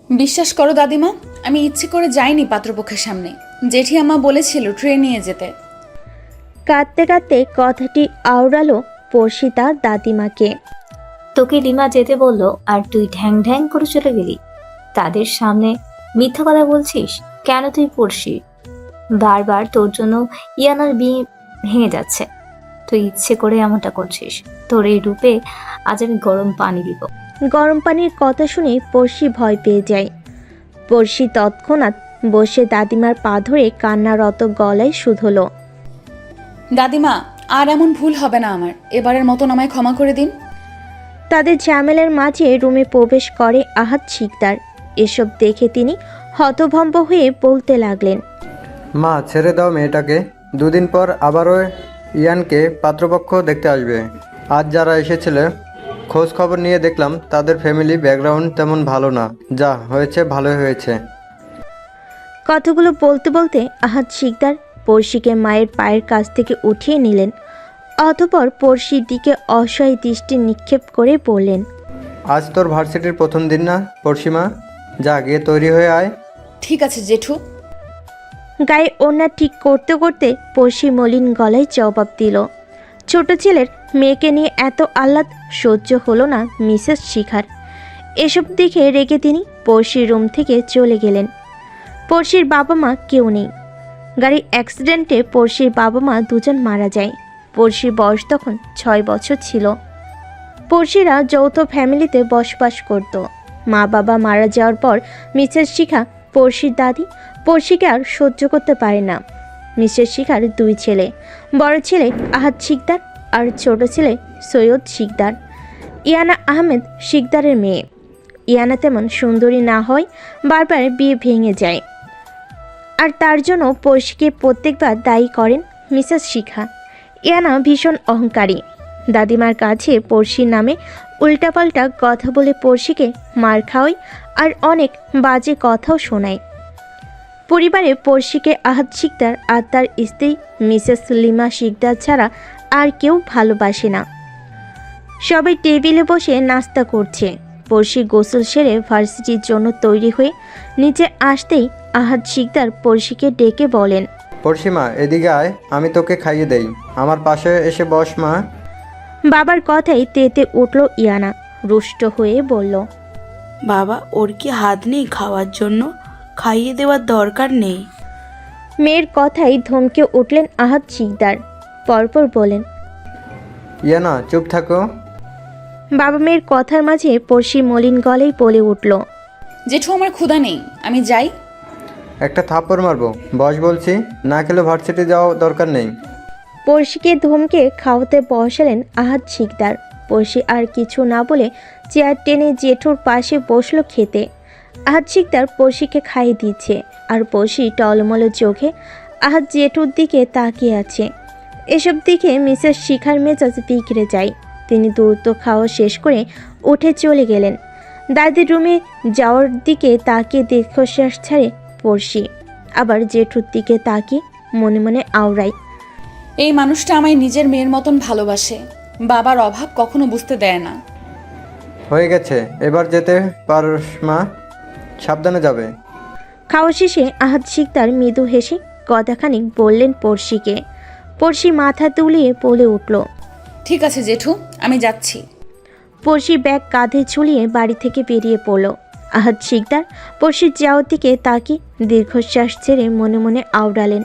বিশ্বাস করো দাদিমা, আমি ইচ্ছে করে যাইনি পাত্রপক্ষের সামনে। জেঠি আম্মা বলেছিল ট্রেন নিয়ে যেতে। কাঁদতে কাঁদতে কথাটি আওড়ালো পড়শি তার দাদিমাকে। তোকে রিমা যেতে বললো আর তুই ঢ্যাং ঢ্যাং করে চলে গেলি। তাদের সামনে মিথ্যা কথা বলছিস কেন? তুই পড়শি। বারবার তোর জন্য ইয়ানার বিয়ে ভেঙে যাচ্ছে। তুই ইচ্ছে করে এমনটা করছিস। তোর এই রূপে আজ আমি গরম পানি দিব। গরম পানির কথা শুনে পড়শি ভয় পেয়ে যায়। পড়শি তৎক্ষণাৎ বসে দাদিমার পা ধরে কান্নারত গলায় শুধল। দাদিমা, আর এমন ভুল হবে না আমার। এবারের মতন আমায় ক্ষমা করে দিন। তাদের ঝামেলার মাঝে রুমে প্রবেশ করে আহাদ শিকদার। এসব দেখে তিনি হতভম্ব হয়ে বলতে লাগলেন, মা, ছেড়ে দাও মেয়েটাকে। দুদিন পর আবারও ইয়ানকে পাত্রপক্ষ দেখতে আসবে। আজ যারা এসেছিল খোঁজ খবর নিয়ে দেখলাম তাদের ফ্যামিলি ব্যাকগ্রাউন্ড তেমন ভালো না। যা হয়েছে ভালোই হয়েছে। কথাগুলো বলতে বলতে আহাদ শিকদার পড়শিকে মায়ের পায়ের কাছ থেকে উঠিয়ে নিলেন। অতঃপর পড়শির দিকে অসহায় দৃষ্টি নিক্ষেপ করে বললেন, আজ তোর ভার্সিটির প্রথম দিন না পড়শিমা? যা গিয়ে তৈরি হয়ে আয়। ঠিক আছে জেঠু। গায়ে ওড়না ঠিক করতে করতে পড়শি মলিন গলায় জবাব দিল। ছোট ছেলের মেয়েকে নিয়ে এত আহ্লাদ সহ্য হলো না মিসেস শিখার। এসব দেখে রেগে তিনি পড়শির রুম থেকে চলে গেলেন। পড়শির বাবা মা কেউ নেই। গাড়ি অ্যাক্সিডেন্টে পড়শির বাবা মা দুজন মারা যায়। পড়শির বয়স তখন 6 বছর ছিল। পড়শিরা যৌথ ফ্যামিলিতে বসবাস করত। মা বাবা মারা যাওয়ার পর মিসেস শিখা পড়শির দাদি পড়শিকে আর সহ্য করতে পারে না। মিসেস শিখার 2 ছেলে, বড় ছেলে আহাদ শিকদার আর ছোট ছেলে সৈয়দ শিকদার। ইয়ানা আহমেদ শিকদারের মেয়ে। ইয়ানা তেমন সুন্দরী না হয় বারবার বিয়ে ভেঙে যায়, আর তার জন্য পড়শিকে প্রত্যেকবার দায়ী করেন মিসেস শিখা। ইয়ানা ভীষণ অহংকারী। দাদিমার কাছে পড়শির নামে উল্টাপাল্টা কথা বলে পড়শিকে মার খাওয়ায় আর অনেক বাজে কথাও শোনায়। পরিবারে পড়শিকে আহাদ শিকদার আর তার স্ত্রী মিসেস লিমা শিকদার ছাড়া আর কেউ ভালোবাসে না। সবাই টেবিলে বসে নাস্তা করছে। পড়শি গোসল সেরে ভার্সিটির জন্য তৈরি হয়ে নিচে আসতেই আহাদ শিকদার পড়শিকে ডেকে বলেন, পড়শিমা, এদিকে আয়, আমি তোকে খাইয়ে দেই। আমার পাশে এসে বস মা। বাবার কথাই তেতে উঠল ইয়ানা। রুষ্ট হয়ে বলল, বাবা, ওর কি হাত নেই খাওয়ার জন্য? খাইয়ে দেওয়ার দরকার নেই। মেয়ের কথাই ধমকে উঠলেন আহাদ শিকদার। পরপর বলেন, ইয়ানা চুপ থাকো। বাবা মেয়ের কথার মাঝে পড়শি মলিন গলেই বলে উঠল, জেঠু, আমার ক্ষুধা নেই, আমি যাই। একটা থাপ্পড় মারবো। বস বলছি। না খেলে ভার্সিটি যাওয়া দরকার নেই। পড়শিকে ধমকে খাওয়াতে বসালেন আহাদ শিকদার। পড়শি আর কিছু না বলে চেয়ার টেনে জেঠুর পাশে বসলো খেতে। আহাদ শিকদার পড়শিকে খাইয়ে দিচ্ছে, আর পড়শি টলমল চোখে আহাদ জেঠুর দিকে তাকিয়ে আছে। এসব দিকে মিসেস শিখার মেজাজ বিগড়ে যায়। তিনি দ্রুত খাওয়া শেষ করে উঠে চলে গেলেন। দাদির রুমে যাওয়ার দিকে তাকিয়ে দীর্ঘশ্বাস ছাড়ে পড়শি। আবার জেঠুর দিকে তাকিয়ে মনে মনে আওড়ায়, এই মানুষটা আমায় নিজের মেয়ের মতন ভালোবাসে। বাবার অভাব কখনো বুঝতে দেয় না। হয়ে গেছে, এবার যেতে পারস মা। সাবধানে যাবে। খাওয়া শেষে আহাদ শিকদার মৃদু হেসে কথাখানিক বললেন পড়শিকে। পড়শি মাথা তুলিয়ে বলে উঠল, ঠিক আছে জেঠু, আমি যাচ্ছি। পড়শি ব্যাগ কাঁধে ঝুলিয়ে বাড়ি থেকে বেরিয়ে পড়ল। আহাদ শিকদার পড়শির যাওয়ার দিকে তাকিয়ে দীর্ঘশ্বাস ছেড়ে মনে মনে আওড়ালেন,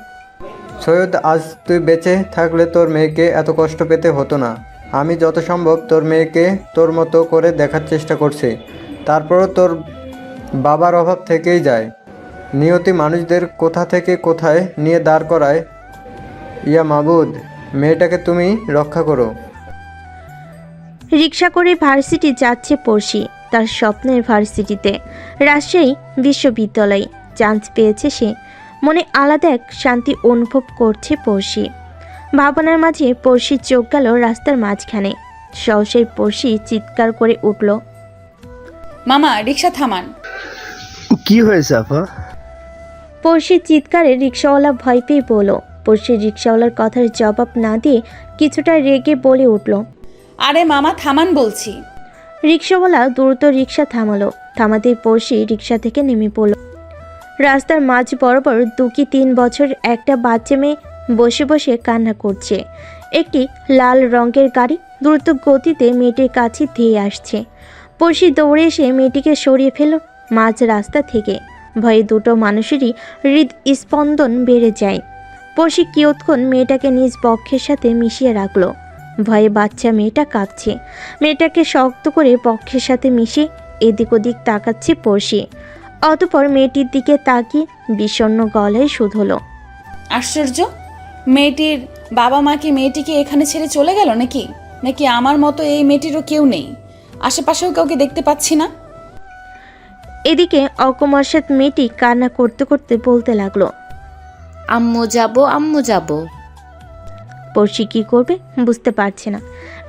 সৈয়দ, আজ তুই বেঁচে থাকলে তোর মেয়েকে এত কষ্ট পেতে হতো না। আমি যত সম্ভব তোর মেয়েকে তোর মতো করে দেখার চেষ্টা করছি। তারপরও তোর বাবার অভাব থেকেই যায়। নিয়তি মানুষদের কোথা থেকে কোথায় নিয়ে দাঁড় করায়। ইয়া মাবুদ, মেয়েটাকে তুমি রক্ষা করো। রিকশা করে ভার্সিটি যাচ্ছে পড়শি, তার স্বপ্নের ভার্সিটিতে, রাজশাহী বিশ্ববিদ্যালয়ে চান্স পেয়েছে সে। মনে আলাদা এক শান্তি অনুভব করছে পড়শি। ভাবনার মাঝে পড়শির চোখ গেল রাস্তার মাঝখানে। সহসাই পড়শি চিৎকার করে উঠল, মামা, রিক্সা থামান। কি হয়েছে আপা? পড়শির চিৎকারে রিকশাওয়ালা ভয় পেয়ে বলল। পড়শি রিকশাওয়ালার কথার জবাব না দিয়ে কিছুটা রেগে বলে উঠল, আরে মামা, থামান বলছি। রিকশাওয়ালা দ্রুত রিকশা থামালো। থামাতেই পড়শি রিক্সা থেকে নেমে পড়ল। রাস্তার মাঝ বরাবর 2 কি 3 বছর একটা বাচ্চা মেয়ে বসে বসে কান্না করছে। একটি লাল রঙের গাড়ি দ্রুত গতিতে মেয়েটির কাছে ধেয়ে আসছে। পড়শি দৌড়ে এসে মেয়েটিকে সরিয়ে ফেল মাঝ রাস্তা থেকে। ভয়ে দুটো মানুষেরই হৃদস্পন্দন বেড়ে যায়। পড়শি কিয়ৎক্ষণ মেয়েটাকে নিজ বক্ষের সাথে মিশিয়ে রাখলো। ভয়ে বাচ্চা মেয়েটা কাঁদছে। মেয়েটাকে শক্ত করে বক্ষের সাথে মিশিয়ে এদিক ওদিক তাকাচ্ছে পড়শি। অতঃপর মেয়েটির দিকে তাকিয়ে বিষণ্ণ গলায় শুধল, আশ্চর্য, মেয়েটির বাবা মা কি মেয়েটিকে এখানে ছেড়ে চলে গেল নাকি? নাকি আমার মতো এই মেয়েটিরও কেউ নেই, আশেপাশেও কাউকে দেখতে পাচ্ছি না? এদিকে অকস্মাৎ মেয়েটি কান্না করতে করতে বলতে লাগলো, আম্মু যাব, আম্মু যাব। পড়শি কি করবে বুঝতে পারছে না।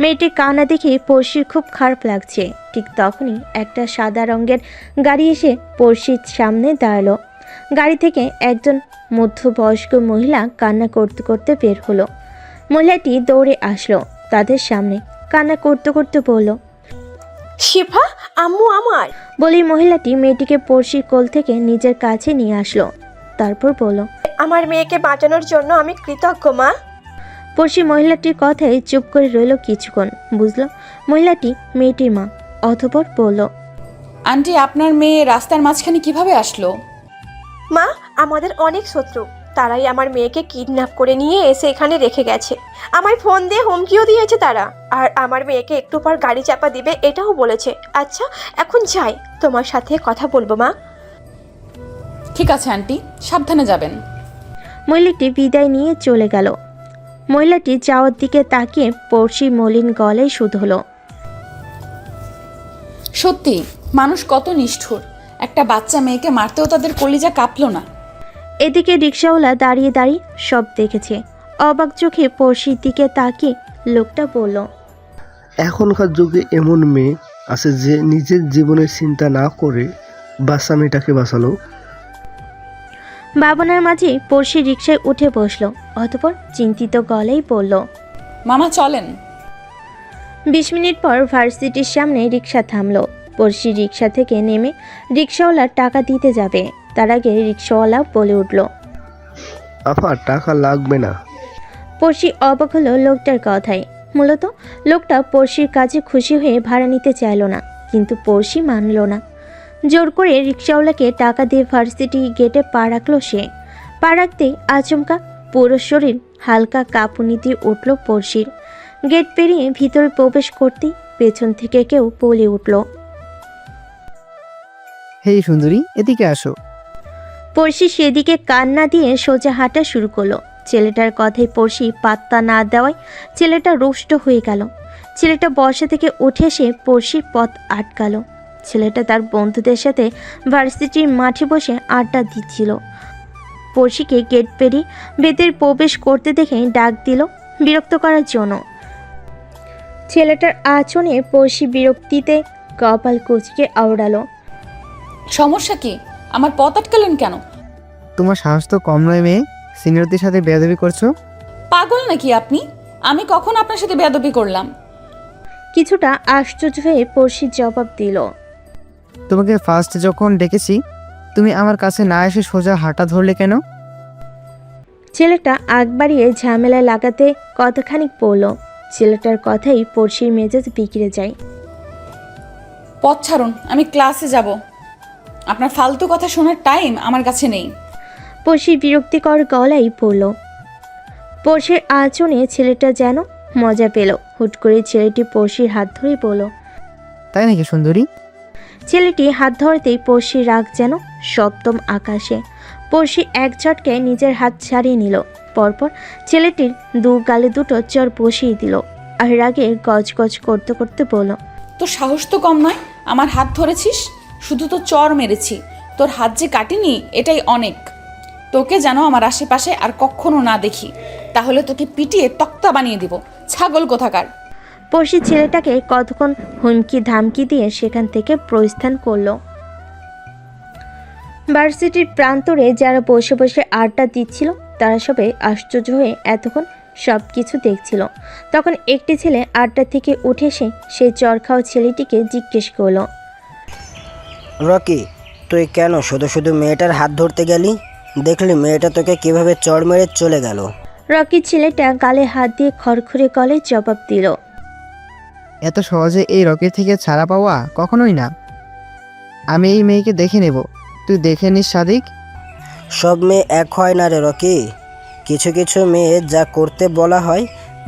মেয়েটির কান্না দেখে পড়শির খুব খারাপ লাগছে। ঠিক তখনই একটা সাদা রঙের গাড়ি এসে পড়শির সামনে দাঁড়ালো। গাড়ি থেকে একজন মধ্যবয়স্ক মহিলা কান্না করতে করতে বের হলো। মহিলাটি দৌড়ে আসলো তাদের সামনে, কান্না করতে করতে বলল, শিফা, আম্মু আমার। বলেই মহিলাটি মেয়েটিকে পড়শির কোল থেকে নিজের কাছে নিয়ে আসলো। তারপর বলল, আমার মেয়েকে বাঁচানোর জন্য আমি কৃতজ্ঞ মা। পড়শি মহিলাটির কথায় চুপ করে রইল কিছুক্ষণ। বুঝলো মহিলাটি মেয়েটির মা। অতঃপর বলল, আন্টি, আপনার মেয়ে রাস্তার মাঝখানে কিভাবে আসলো? মা, আমাদের অনেক শত্রু, তারাই আমার মেয়েকে কিডন্যাপ করে নিয়ে এসে এখানে রেখে গেছে। আমায় ফোন দিয়ে হুমকিও দিয়েছে তারা, আর আমার মেয়েকে একটু পর গাড়ি চাপা দিবে এটাও বলেছে। আচ্ছা, এখন যাই, তোমার সাথে কথা বলবো মা। ঠিক আছে আন্টি, সাবধানে যাবেন। মহিলাটি বিদায় নিয়ে চলে গেল। মহিলাটি যাওয়ার দিকে তাকিয়ে পড়শি মলিন গলায় শুধল, সত্যি মানুষ কত নিষ্ঠুর, একটা বাচ্চা মেয়েকে মারতেও তাদের কলিজা কাঁপলো না। এদিকে রিক্সাওয়ালা দাঁড়িয়ে দাঁড়িয়ে সব দেখেছে। অবাক চোখে পড়শির দিকে তাকিয়ে লোকটা বলল, এখনকার যুগে এমন মেয়ে আছে যে নিজের জীবনের চিন্তা না করে বাচ্চা মেয়েটাকে বাঁচালো। ভাবনার মাঝে পড়শি রিক্সায় উঠে বসলো। অতঃপর চিন্তিত গলায় বলল, মামা চলেন। 20 মিনিট পর ভার্সিটির সামনে রিক্সা থামলো। পড়শি রিক্সা থেকে নেমে রিক্সাওয়ালার টাকা দিতে যাবে, তার আগে রিক্সাওয়ালা বলে উঠল, আফা, টাকা লাগবে না। পড়শি অবাক হলো লোকটার কথায়। মূলত লোকটা পড়শির কাজে খুশি হয়ে ভাড়া নিতে চাইল না, কিন্তু পড়শি মানল না। জোর করে রিক্সাওয়ালাকে টাকা দিয়ে ভার্সিটি গেটে পা রাখলো সে। পা রাখতেই আচমকা পুরো শরীর হালকা কাঁপুনি দিয়ে উঠল পড়শির। গেট পেরিয়ে ভিতরে প্রবেশ করতেই পেছন থেকে কেউ বলে উঠল, হেই সুন্দরী, এদিকে আসো। পড়শি সেদিকে কান না দিয়ে সোজা হাঁটা শুরু করলো। ছেলেটার কথায় পড়শি পাত্তা না দেওয়ায় ছেলেটা রুষ্ট হয়ে গেল। ছেলেটা বসা থেকে উঠে এসে পড়শির পথ আটকালো। ছেলেটা তার বন্ধুদের সাথে ভার্সিটির মাঠে বসে আড্ডা দিচ্ছিল। পড়শিকে গেট পেরিয়ে ভেতরে প্রবেশ করতে দেখে ডাক দিল বিরক্ত করার জন্য। ছেলেটার আচরণে পড়শি বিরক্তিতে কপাল কুঁচকে আওড়ালো, সমস্যা কি? আমার পথ আটকালেন কেন? তোমার সাহস তো কম নয় মেয়ে, সিনিয়রদের সাথে বেয়াদবি করছো। পাগল নাকি আপনি? আমি কখন আপনার সাথে বেয়াদবি করলাম? কিছুটা আশ্চর্য হয়ে পড়শি জবাব দিল, তোমাকে ফার্স্ট যখন ডেকেছি তুমি আমার কাছে না এসে সোজা হাঁটা ধরলে কেন? ছেলেটা আগ বাড়িয়ে ঝামেলা লাগাতে কতখানিক পড়ল। ছেলেটার কথাই পড়শির মেজাজ বিগড়ে যায়। পথ ছাড়ুন, আমি ক্লাসে যাব। আপনার ফালতু কথা শোনার টাইম আমার কাছে নেই। পড়শি বিরক্তিকর গলায় পড়ল। পড়শির আচরণে ছেলেটা যেন মজা পেল। হুট করে ছেলেটি পড়শির হাত ধরে বলল, তাই নাকি সুন্দরী? ছেলেটি হাত ধরতেই পড়শির রাগ যেন সপ্তম আকাশে। পড়শি এক ঝটকে নিজের হাত ছাড়িয়ে নিল। পরপর ছেলেটির দু গালে দুটো চর বসিয়ে দিল আর রাগে গজগজ করতে করতে বলল, তোর সাহস তো কম নয়, আমার হাত ধরেছিস। শুধু তো চর মেরেছি, তোর হাত যে কাটিনি এটাই অনেক। তোকে যেন আমার আশেপাশে আর কখনো না দেখি, তাহলে তোকে পিটিয়ে তক্তা বানিয়ে দিব, ছাগল কোথাকার। পড়শি ছেলেটাকে কতক্ষণ হুমকি ধামকি দিয়ে সেখান থেকে প্রস্থান করলো। ভার্সিটির প্রান্তরে যারা বসে বসে আড্ডা দিচ্ছিল তারা সবাই আশ্চর্য হয়ে এতক্ষণ সব কিছু দেখছিল। তখন একটি ছেলে আড্ডা থেকে উঠে এসে সেই চর খাওয়া ছেলেটিকে জিজ্ঞেস করলো, রকি, তুই কেন শুধু শুধু মেয়েটার হাত ধরতে গেলি? দেখলি মেয়েটা তোকে কিভাবে চড় মেরে চলে গেল। রকি ছেলেটা গালে হাত দিয়ে খড়খড়ে গলায় জবাব দিল। এত সহজে এই রকের থেকে ছাড়া পাওয়া কখনোই না। আমি এই মেয়েকে দেখে নেব, তুই দেখে নিস সাদিক। সব মেয়ে এক হয় না রে রকি। কিছু কিছু মেয়ে যা করতে বলা হয়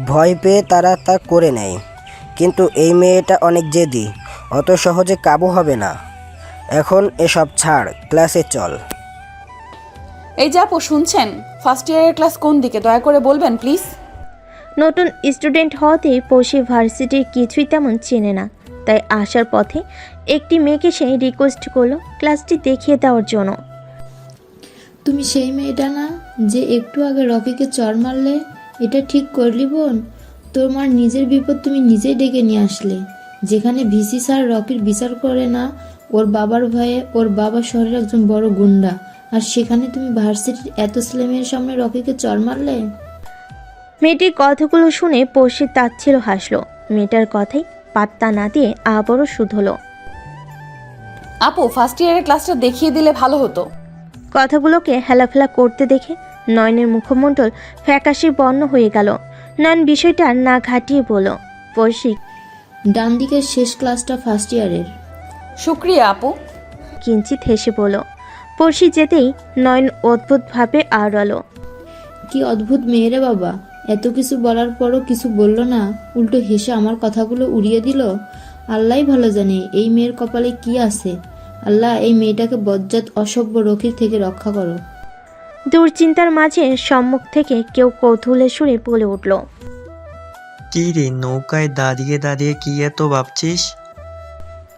ভয় পেয়ে তারা তা করে নেয়, কিন্তু এই মেয়েটা অনেক জেদি, অত সহজে কাবু হবে না। এখন এসব ছাড়, ক্লাসে চল। এই যে আপু শুনছেন, ফার্স্ট ইয়ারের ক্লাস কোন দিকে দয়া করে বলবেন প্লিজ? নতুন স্টুডেন্ট হওয়াতেই পড়শি ভার্সিটির কিছুই তেমন চেনে না, তাই আসার পথে একটি মেয়েকে সে রিকোয়েস্ট করলো ক্লাসটি দেখিয়ে দেওয়ার জন্য। তুমি সেই মেয়েটা না যে একটু আগে রকিকে চড় মারলে? এটা ঠিক করলি বোন? তোমার নিজের বিপদ তুমি নিজেই ডেকে নিয়ে আসলে। যেখানে ভিসি স্যার রকির বিচার করে না ওর বাবার ভয়ে, ওর বাবা শহরের একজন বড় গুন্ডা, আর সেখানে তুমি ভার্সিটির এত ছেলেমেয়ের সামনে রকিকে চড় মারলে? মেয়েটির কথাগুলো শুনে পড়শি তাচ্ছিল হাসলো। মেয়েটার কথাই পাত্তা না দিয়ে আবারও শুধলো। আপু ফার্স্ট ইয়ারের ক্লাসটা দেখিয়ে দিলে ভালো হতো। কথাগুলোকে হেলাফেলা করতে দেখে নয়নের মুখমণ্ডল ফ্যাকাশে বর্ণ হয়ে গেল। নয়ন বিষয়টা না ঘাটিয়ে বলল, পড়শি ডান দিকের শেষ ক্লাসটা ফার্স্ট ইয়ারের। শুক্রিয়া আপু। কিঞ্চিত হেসে বলল। পড়শি যেতেই নয়ন অদ্ভুতভাবে আওড়ালো। কি অদ্ভুত মেয়েরে বাবা, এত কিছু বলার পরও কিছু বলল না, উল্টো হেসে আমার কথাগুলো উড়িয়ে দিল। আল্লাহই ভালো জানে এই মেয়ের কপালে কি আছে। আল্লাহ, এই মেয়েটাকে বজ্জাত অসভ্য রকির থেকে রক্ষা করো। দুশ্চিন্তার মাঝে সম্মুখ থেকে কেউ কৌতূহলের সুরে বলে উঠল, কি রে, নৌকায় দাঁড়িয়ে দাঁড়িয়ে কি এত ভাবছিস?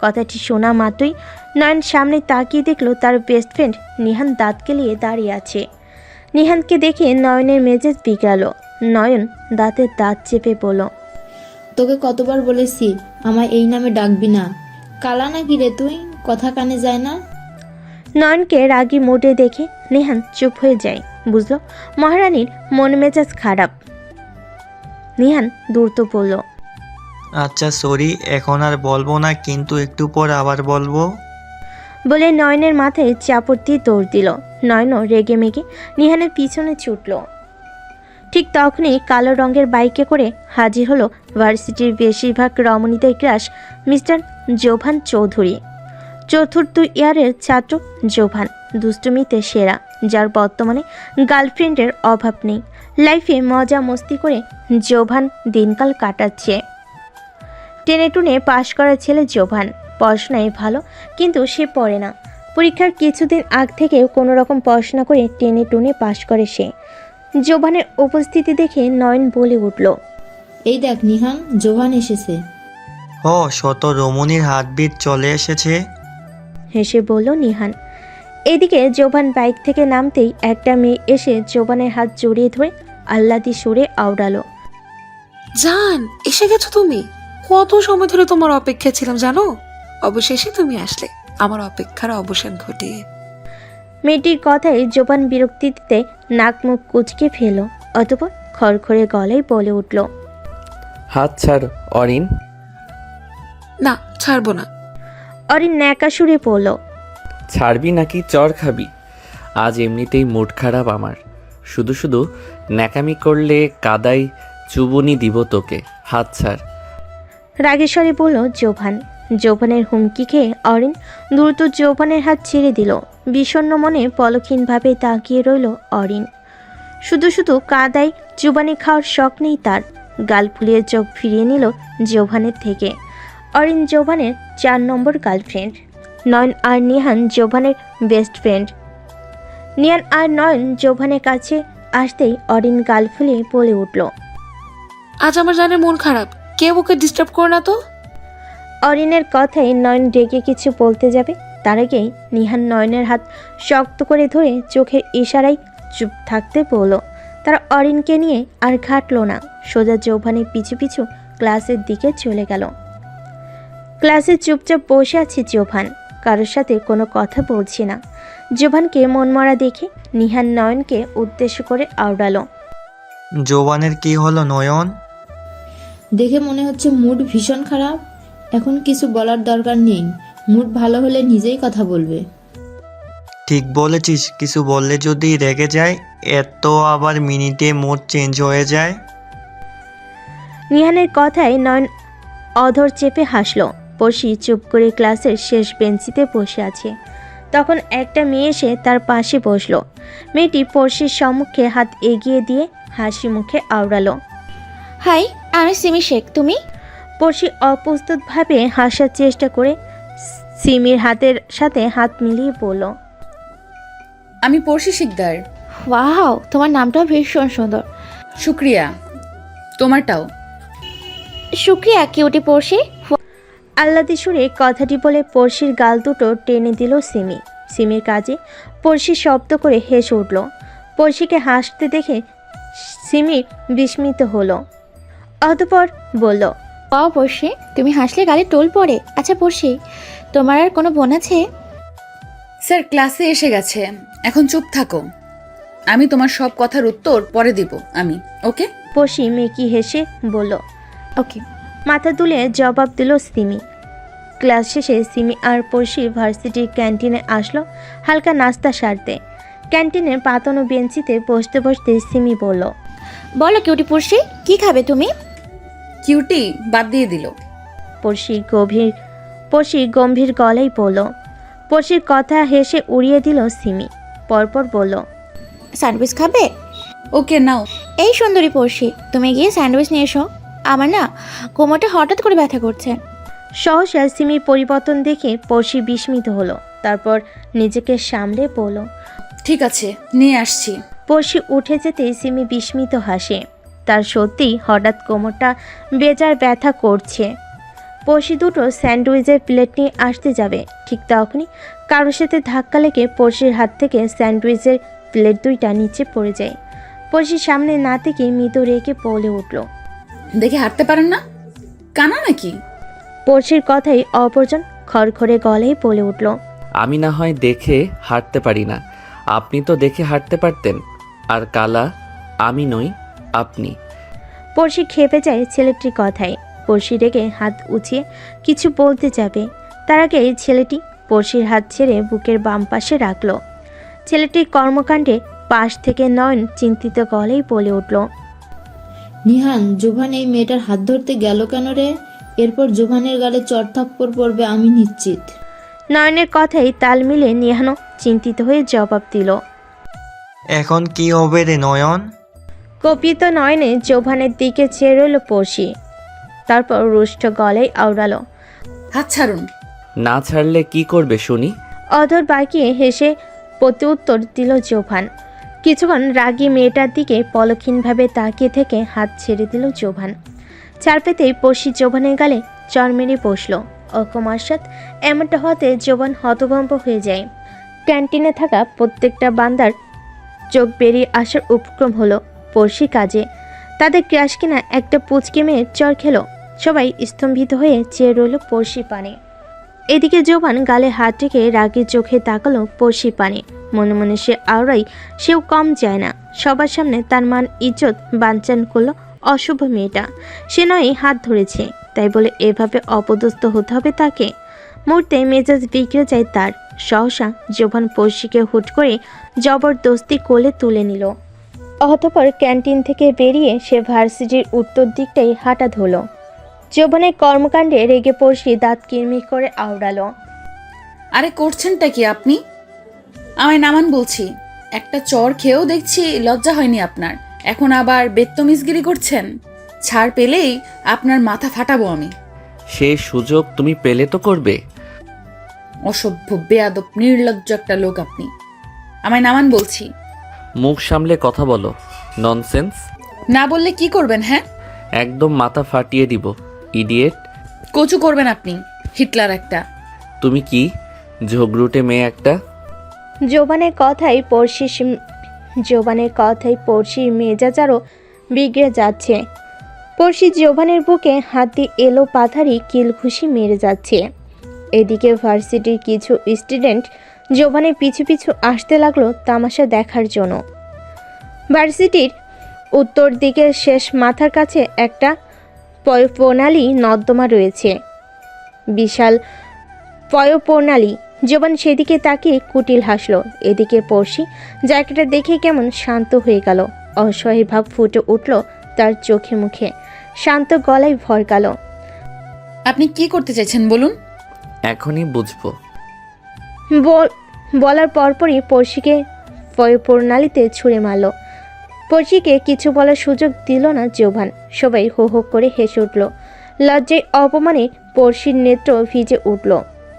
কথাটি শোনা মাত্রই নয়ন সামনে তাকিয়ে দেখলো তার বেস্ট ফ্রেন্ড নিহান দাঁত কেলিয়ে দাঁড়িয়ে আছে। নিহানকে দেখে নয়নের মেজাজ বিগড়ালো। নয়ন দাঁতের দাঁত চেপে বলল, তোকে কতবার বলেছি আমায় এই নামে ডাকবি না। কালা নাকি রে তুই, কথা কানে যায় না? নয়নকে রাগী মোটে দেখে নিহান চুপ হয়ে যায়। বুঝলো মহারানীর মন মেজাজ খারাপ। নিহান দ্রুত বলল, আচ্ছা সরি, এখন আর বলবো না, কিন্তু একটু পর আবার বলবো। বলে নয়নের মাথায় চাপড় দিয়ে দৌড় দিল। নয়নও রেগে মেগে নিহানের পিছনে ছুটল। ঠিক তখনই কালো রঙের বাইকে করে হাজির হলো ভার্সিটির বেশিরভাগ রমণীদের ক্রাশ মিস্টার জোভান চৌধুরী। চতুর্থ ইয়ারের ছাত্র জোভান দুষ্টুমিতে সেরা, যার বর্তমানে গার্লফ্রেন্ডের অভাব নেই। লাইফে মজা মস্তি করে জোভান দিনকাল কাটাচ্ছে। টেনে টুনে পাশ করা ছেলে জোভান, পড়াশোনায় ভালো, কিন্তু সে পড়ে না। পরীক্ষার কিছুদিন আগ থেকে কোনো রকম পড়াশোনা করে টেনে টুনে পাশ করে সে। জোভানের উপস্থিতি দেখে নয়ন বলে উঠল, এই দেখ নিহান, জোভান এসেছে। ও, শত রমণীর হার্টবিট চলে এসেছে। হেসে বলল নিহান। এদিকে জোভান বাইক থেকে নামতেই একটা মেয়ে এসে জোভানের হাত জড়িয়ে ধরে আহ্লাদি সুরে আওড়ালো, জান এসে গেছো তুমি? কত সময় ধরে তোমার অপেক্ষা ছিলাম জানো, অবশেষে তুমি আসলে আমার অপেক্ষার অবসান ঘটিয়ে। মেয়েটির কথায় জোভান বিরক্তিতে নাক মুখ কুচকে ফেল, অতঃপর খড়খড়ে গলায় বলে উঠল, হাত ছাড় অরিন। না, ছাড়বো না। অরিন ন্যাকা সুরে বলল, ছাড়বি নাকি চর খাবি? আজ এমনিতেই মুড খারাপ আমার, শুধু শুধু ন্যাকামি করলে কাদাই চুবুনি দিব তোকে, হাত ছাড়। রাগেশ্বরে বলল জোভান। জোভানের হুমকি খেয়ে অরিন দ্রুত জোভানের হাত ছেড়ে দিল। বিষণ্ণ মনে পলক্ষীনভাবে তাকিয়ে রইল অরিন। শুধু শুধু কাদায় চুবানি খাওয়ার শখ নেই তার। গাল ফুলিয়ে চোখ ফিরিয়ে নিল জোভানের থেকে। অরিন জোভানের 4 নম্বর গার্লফ্রেন্ড। নয়ন আর নিহান জোভানের বেস্ট ফ্রেন্ড। নিহান আর নয়ন জোভানের কাছে আসতেই অরিন গাল ফুলিয়ে বলে উঠল, আজ আমার জানের মন খারাপ, কেউ ওকে ডিস্টার্ব করো না তো। অরিনের কথায় নয়ন ডেকে কিছু বলতে যাবে, তার আগেই নিহান নয়নের হাত শক্ত করে ধরে চোখের ইশারায় চুপ থাকতে বলল। তারা অরিনকে নিয়ে আর ঘাটল না, সোজা জোভানের পিছু পিছু ক্লাসের দিকে চলে গেল। ক্লাসে চুপচাপ বসে আছে জোভান, কারোর সাথে কোনো কথা বলছে না। জোভানকে মনমরা দেখে নিহান নয়নকে উদ্দেশ্য করে আওড়ালো, জোবানের কি হলো নয়ন? দেখে মনে হচ্ছে মুড ভীষণ খারাপ। এখন কিছু বলার দরকার নেই, মুড ভালো হলে নিজেই কথা বলবে। ঠিক বলেছিস, কিছু বললে যদি রেগে যায়, এত আবার মিনিটে মুড চেঞ্জ হয়ে যায়। নিহানের কথায় নয়ন অধর চেপে হাসলো। পড়শি চুপ করে ক্লাসের শেষ বেঞ্চিতে বসে আছে। তখন একটা মেয়ে এসে তার পাশে বসলো। মেয়েটি পড়শির সম্মুখে হাত এগিয়ে দিয়ে হাসি মুখে আওড়ালো। হাই, আমি সিমি শেখ, তুমি? পড়শি অপ্রস্তুতভাবে হাসার চেষ্টা করে সিমির হাতের সাথে হাত মিলিয়ে বলল, আমি পড়শি শিকদার। ওয়াও, তোমার নামটাও ভীষণ সুন্দর। শুক্রিয়া, তোমারটাও। শুক্রিয়া কিউটি পড়শি। আহ্লাদি সুরে কথাটি বলে পড়শির গাল দুটো টেনে দিল সিমি। সিমির কাজে পড়শি শব্দ করে হেসে উঠল। পড়শিকে হাসতে দেখে সিমি বিস্মিত হলো। অতঃপর বলল, ওয়াও পড়শি, তুমি হাসলে গালে টোল পড়ে। আচ্ছা পড়শি, তোমার আর কোনো বোন আছে? স্যার ক্লাসে এসে গেছে, এখন চুপ থাকো। আমি তোমার সব কথার উত্তর পরে দিব আমি, ওকে? পড়শি মেকি হেসে বলল, ওকে। মাথা তুলে জবাব দিল সিমি। ক্লাস শেষে সিমি আর পড়শি ভার্সিটির ক্যান্টিনে আসলো হালকা নাস্তা সারতে। ক্যান্টিনের পাতানো বেঞ্চিতে বসতে বসতে সিমি বলল, বলো কিউটি পড়শি, কি খাবে তুমি? কিউটি বাদ দিয়ে দিল। পড়শি গম্ভীর গলায় বলল। পড়শির কথা হেসে উড়িয়ে দিল সিমি। পরপর বলল, স্যান্ডউইচ খাবে? ওকে নাও। এই সুন্দরী পড়শি, তুমি গিয়ে স্যান্ডউইচ নিয়ে এসো। আমার না কোমরটা হঠাৎ করে ব্যথা করছে। সহসা সিমির পরিবর্তন দেখে পড়শি বিস্মিত হলো। তারপর নিজেকে সামলে বলল, ঠিক আছে, নিয়ে আসছি। পড়শি উঠে যেতেই সিমি বিস্মিত হাসে। তার সত্যিই হঠাৎ কোমরটা বেজার ব্যথা করছে। পড়শি দুটো স্যান্ডউইচের প্লেট নিয়ে আসতে যাবে, ঠিক তখনই কারোর সাথে ধাক্কা লেগে পড়শির হাত থেকে স্যান্ডউইচের প্লেট দুইটা নিচে পড়ে যায়। পড়শির সামনে না থেকে মৃদু রেখে বলে উঠল, দেখে হাঁটতে পারেন না, কানা নাকি? পড়শির কথাই অপরজন খড়খড়ে গলায় বলে উঠল, আমি না হয় দেখে হাঁটতে পারি না, আপনি তো দেখে হাঁটতে পারতেন। আর কালা আমি নই, আপনি। পড়শি খেপে যায় ছেলেটির কথায়। পড়শি রেগে হাত উঁচিয়ে কিছু বলতে যাবে, তার আগে ছেলেটি পড়শির হাত ছেড়ে বুকের বাম পাশে রাখল। ছেলেটির কর্মকাণ্ডে পাশ থেকে নয়ন চিন্তিত গলায় বলে উঠল, নিহান, জোভান এই মেয়েটার হাত ধরতে গেল কেন রে? এরপর জোভানের গালে চড় থাপ্পড় পড়বে আমি নিশ্চিত। নয়নের কথাই তাল মিলে নিহানও চিন্তিত হয়ে জবাব দিল, এখন কি হবে রে নয়ন? কপিত নয়নে জোভানের দিকে চেয়ে রইল পড়শি। তারপর রুষ্ট গলায় আওড়ালো, হাত ছাড়ুন। না ছাড়লে কি করবে শুনি? অধর বাঁকিয়ে হেসে প্রত্যুত্তর দিল জোভান। কিছুক্ষণ রাগী মেয়েটার দিকে পলক্ষীনভাবে তাকিয়ে থেকে হাত ছেড়ে দিল জোভান। চার পেতেই পড়শি জোভানের গালে চর মেরে বসল। অকমার্সাত এমনটা হতে জোভান হতভম্ব হয়ে যায়। ক্যান্টিনে থাকা প্রত্যেকটা বান্দার চোখ বেরিয়ে আসার উপক্রম হলো পড়শি কাজে। তাদের ক্রাশ কিনা একটা পুচকে মেয়ের চর খেলো। সবাই স্তম্ভিত হয়ে চেয়ে রইল পড়শি পানে। এদিকে জোভান গালে হাত রেখে রাগী চোখে তাকালো পড়শি পানে। মনে মনে সে আওড়াই, সেও কম যায় না। সবার সামনে তার মান ইজ্জত বানচান করলো অশুভ মেয়েটা। সে নয় হাত ধরেছে, তাই বলে এভাবে অপদস্থ হতে হবে তাকে? মুহূর্তে মেজাজ বিগড়ে যায় তার। সহসা জোভান পড়শিকে হুট করে জবরদস্তি কোলে তুলে নিল। অতঃপর ক্যান্টিন থেকে বেরিয়ে সে ভার্সিটির উত্তর দিকটাই হাঁটা ধরল। জোভানের কর্মকাণ্ডে রেগে পড়শি দাঁত কিরমির করে আওড়ালো, আরে করছেনটা কি আপনি? আমায় নামান বলছি। একটা চর খেয়েও দেখছি লজ্জা হয়নি আপনার, এখন আবার বেত্তমিজগিরি করছেন। ছাড় পেলেই আপনার মাথা ফাটাবো আমি। সেই সুযোগ তুমি পেলে তো করবে। অসভ্য, বেয়াদব, নির্লজ্জ একটা লোক আপনি। আমায় নামান বলছি। মুখ সামলে কথা বলো। ননসেন্স। না বললে কি করবেন? হ্যাঁ, একদম মাথা ফাটিয়ে দিব, ইডিয়েট। কচু করবেন আপনি, হিটলার একটা। তুমি কি ঝগড়ুটে মেয়ে একটা? জোভানের কথাই পড়শির মেজাজ আরও বিগড়ে যাচ্ছে। পড়শি জোভানের বুকে হাত দিয়ে এলো পাথারি কিলঘুষি মেরে যাচ্ছে। এদিকে ভার্সিটির কিছু স্টুডেন্ট জোভানের পিছু পিছু আসতে লাগলো তামাশা দেখার জন্য। ভার্সিটির উত্তর দিকের শেষ মাথার কাছে একটা প্রণালী নর্দমা রয়েছে। বিশাল পয়ঃপ্রণালী। জোবান সেদিকে তাকিয়ে কুটিল হাসলো। এদিকে পড়শি জায়গাটা দেখে কেমন শান্ত হয়ে গেল। অসহায় ভাব ফুটে উঠল তার চোখে মুখে। শান্ত গলায় ভরকালো। আপনি কি করতে চাইছেন বলুন? এখনই বুঝবো। বলার পরপরই পড়শিকে পয়ঃপ্রণালীতে ছুঁড়ে মারল। পড়শিকে কিছু বলার সুযোগ দিল না জোবান। সবাই হো হো করে হেসে উঠল। লজ্জায় অপমানে পড়শির নেত্র ভিজে উঠল।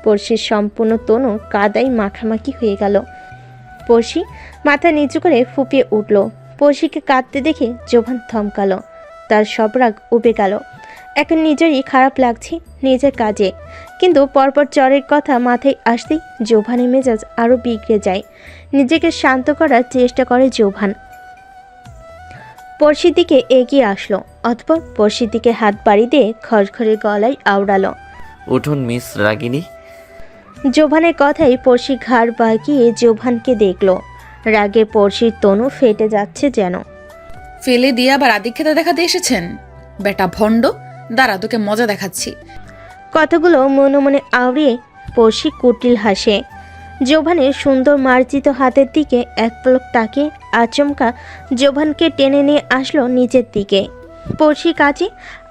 পড়শির সম্পূর্ণ তনু কাদায় মাখামাখি হয়ে গেল। পড়শি মাথা নিচু করে ফুপিয়ে উঠল। পড়শিকে কাঁদতে দেখে জোবান থমকালো। তার সব রাগ উবে গেল। এখন নিজেরই খারাপ লাগছে নিজের কাজে, কিন্তু পরপর চরের কথা মাথায় আসতেই জোভানের মেজাজ আরও বিগড়ে যায়। নিজেকে শান্ত করার চেষ্টা করে জোভান। পড়শির দিকে এগিয়ে আসলো। অতঃপর পড়শির দিকে হাত বাড়ি দিয়ে খড়খড়ে গলায় আওড়ালো। উঠুন মিস রাগিনী। জোভানের কথাই পড়শি ঘাড় বাঁকিয়ে জোভানকে দেখল। রাগে পড়শির তনু ফেটে যাচ্ছে যেন। ফেলে দিয়ে আবার আদিক্ষেতা দেখাতে এসেছেন? বেটা ভণ্ড, দাঁড়া তোকে মজা দেখাচ্ছি। কথাগুলো মনে মনে আওড়িয়ে পড়শি কুটিল হাসে। জোভানের সুন্দর মার্জিত হাতের দিকে এক পলক তাকিয়ে আচমকা জোভানকে টেনে নিয়ে আসলো নিচের দিকে। পড়শি কাজে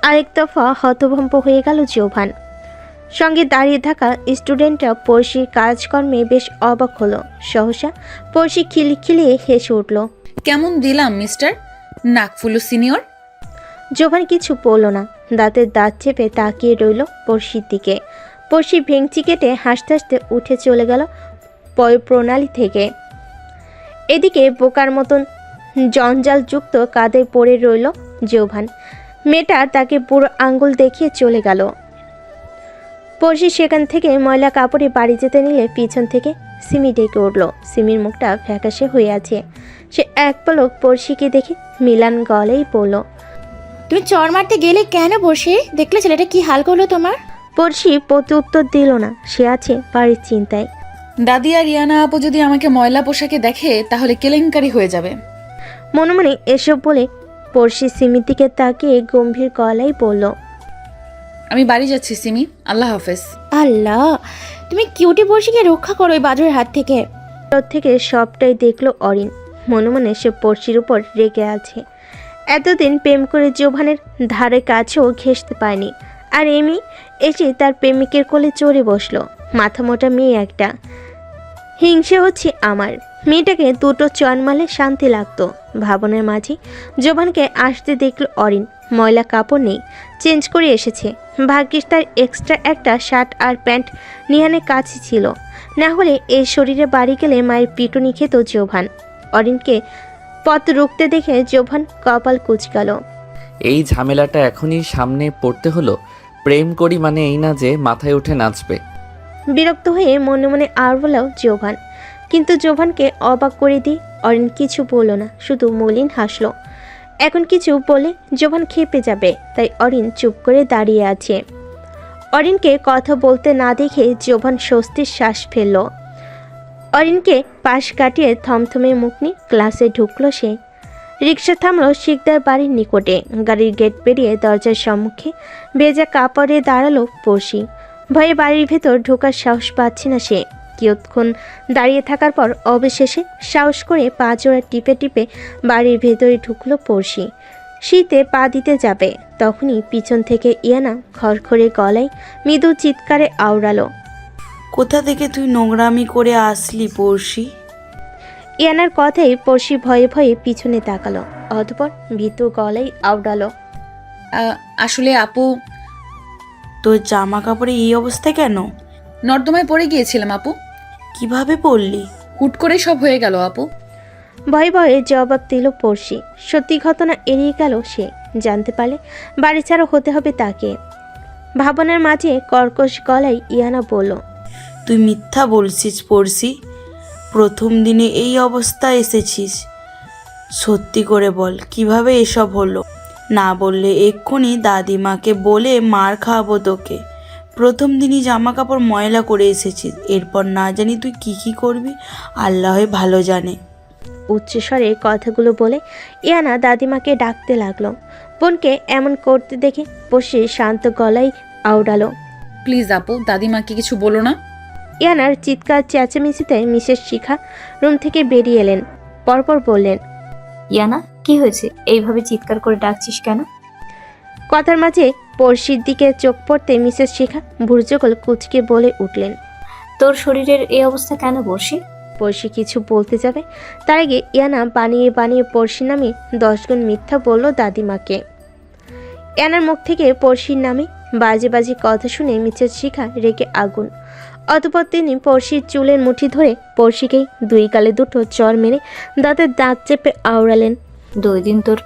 আরেক দফা হতভম্ব হয়ে গেল জোভান। সঙ্গে দাঁড়িয়ে থাকা স্টুডেন্টরা পড়শির কাজকর্মে বেশ অবাক হলো। সহসা পড়শি খিলখিলিয়ে হেসে উঠল। কেমন দিলাম মিস্টার নাকফুলু সিনিয়র? জোভান কিছু বলল না, দাঁতের দাঁত চেপে তাকিয়ে রইল পড়শির দিকে। পড়শি ভেঙচি কেটে হাসতে হাসতে উঠে চলে গেল পয়ঃপ্রণালী থেকে। এদিকে বোকার মতন জঞ্জালযুক্ত কাঁধে পড়ে রইল জোভান। মেয়েটা তাকে বুড়ো আঙ্গুল দেখিয়ে চলে গেল। পড়শি সেখান থেকে ময়লা কাপড়ে বাড়ি যেতে নিলে পিছন থেকে সিমি ডেকে উঠল। সিমির মুখটা ফ্যাকাশে হয়ে আছে। সে এক পলক পড়শিকে দেখে মিলান গলেই বলল, তুমি চর মারতে গেলে কেন বসে? দেখলে ছেলেটা কি হাল করলো তোমার? পড়শি প্রতি উত্তর দিল না। সে আছে বাড়ির চিন্তায়। দাদি আর রিয়ানা আপু যদি আমাকে ময়লা পোশাকে দেখে তাহলে কেলেঙ্কারি হয়ে যাবে। মনে মনে এসব বলে পড়শি সিমির দিকে তাকিয়ে গম্ভীর গলায় বলল, আমি বাড়ি যাচ্ছি সিমি, আল্লাহ হাফেজ। আল্লাহ, তুমি কিউটি বর্ষিকে রক্ষা করো ওই বাদুরের হাত থেকে। তোর থেকে সবটাই দেখলো অরিন। মনে মনে সে পড়শির উপর রেগে আছে। এতদিন প্রেম করে জোভানের ধারে কাছেও ঘেঁষতে পায়নি, আর এমি এসে তার প্রেমিকের কোলে চড়ে বসলো। মাথা মোটা মেয়ে একটা। হিংসে হচ্ছে আমার। মেয়েটাকে দুটো চন মারলে শান্তি লাগতো। ভাবনার মাঝে জোভানকে আসতে দেখলো অরিন। ময়লা কাপড় নেই, চেঞ্জ করে এসেছে। ভাগ্যিস তার এক্সট্রা একটা শার্ট আর প্যান্ট নিহানের কাছে ছিল, না হলে এই শরীরে বাড়ি গেলে মায়ের পিটুনি খেত জোভান। অরিনকে পথ রুখতে দেখে জোভান কপাল কুঁচকাল। এই ঝামেলাটা এখনই সামনে পড়তে হলো। প্রেম করি মানে এই না যে মাথায় উঠে নাচবে। বিরক্ত হয়ে মনে মনে আর বলাও জোভান, কিন্তু জোভানকে অবাক করে দিয়ে অরিন কিছু বলল না, শুধু মলিন হাসলো। এখন কিছু বলে জোভান খেপে যাবে, তাই অরিন চুপ করে দাঁড়িয়ে আছে। অরিনকে কথা বলতে না দেখে জোভান স্বস্তির শ্বাস ফেলল। অরিনকে পাশ কাটিয়ে থমথমে মুখ নিয়ে ক্লাসে ঢুকলো সে। রিক্সা থামলো শিকদার বাড়ির নিকটে। গাড়ির গেট পেরিয়ে দরজার সম্মুখে ভেজা কাপড়ে দাঁড়ালো পড়শি। ভয়ে বাড়ির ভেতর ঢোকার সাহস পাচ্ছে না সে। কিয়ৎক্ষণ দাঁড়িয়ে থাকার পর অবশেষে সাহস করে পা জোড়া টিপে টিপে বাড়ির ভেতরে ঢুকলো পড়শি। শীতে পা দিতে যাবে, তখনই পিছন থেকে ইয়ানা খড়খড়ে গলায় মৃদু চিৎকারে আওড়ালো, কোথা থেকে তুই নোংরামি করে আসলি পড়শি? ইয়ানার কথাই পড়শি ভয়ে ভয়ে পিছনে তাকালো। অতঃপর ভীতু গলায় আওড়ালো, আসলে আপু, তোর জামা কাপড়ে এই অবস্থা কেন? নর্দমায় পড়ে গিয়েছিলাম আপু। কিভাবে পড়লি? হুট করে সব হয়ে গেল আপু। ভয়ে ভয়ে জবাব দিল পড়শি। সত্যি ঘটনা এড়িয়ে গেল সে। জানতে পারলে বাড়ি ছাড়া হতে হবে তাকে। ভাবনার মাঝে কর্কশ গলায় ইয়ানা বলল, তুই মিথ্যা বলছিস পড়শি। প্রথম দিনে এই অবস্থায় এসেছিস। সত্যি করে বল, কিভাবে এসব হলো? না বললে এক্ষুনি দাদিমাকে বলে মার খাওয়াবো তোকে। প্রথম দিনই জামা কাপড় ময়লা করে এসেছিস, এরপর না জানি তুই কি করবি, আল্লাহ ভালো জানে। উচ্চস্বরে কথাগুলো বলে ইয়ানা দাদিমাকে ডাকতে লাগলো। বোনকে এমন করতে দেখে বসে শান্ত গলায় আওড়ালো, প্লিজ আপু, দাদিমাকে কিছু বলো না। ইয়ানার চিৎকার চেঁচামেচিতে মিসেস শিখা রুম থেকে বেরিয়ে এলেন। পরপর বললেন, ইয়ানা, কি হয়েছে? এইভাবে চিৎকার করে ডাকছিস কেন? কথার মাঝে পড়শির দিকে চোখ পড়তে মিসেস শিখা ভুরজগল কুচকে বলে উঠলেন। তোর শরীরের এই অবস্থা কেন বসি? পড়শি কিছু বলতে যাবে তার আগে ইয়ানা বানিয়ে বানিয়ে পড়শি নামে 10 গুণ মিথ্যা বলল দাদিমাকে। ইয়ানার মুখ থেকে পড়শির নামে বাজে বাজে কথা শুনে মিসেস শিখা রেগে আগুন। অতঃপর তিনি পড়শির চুলের মুঠি ধরে পড়শিকেই 2 গালে দুটো চর মেরে দাঁতের দাঁত চেপে আওড়ালেন। 2 দিন তোর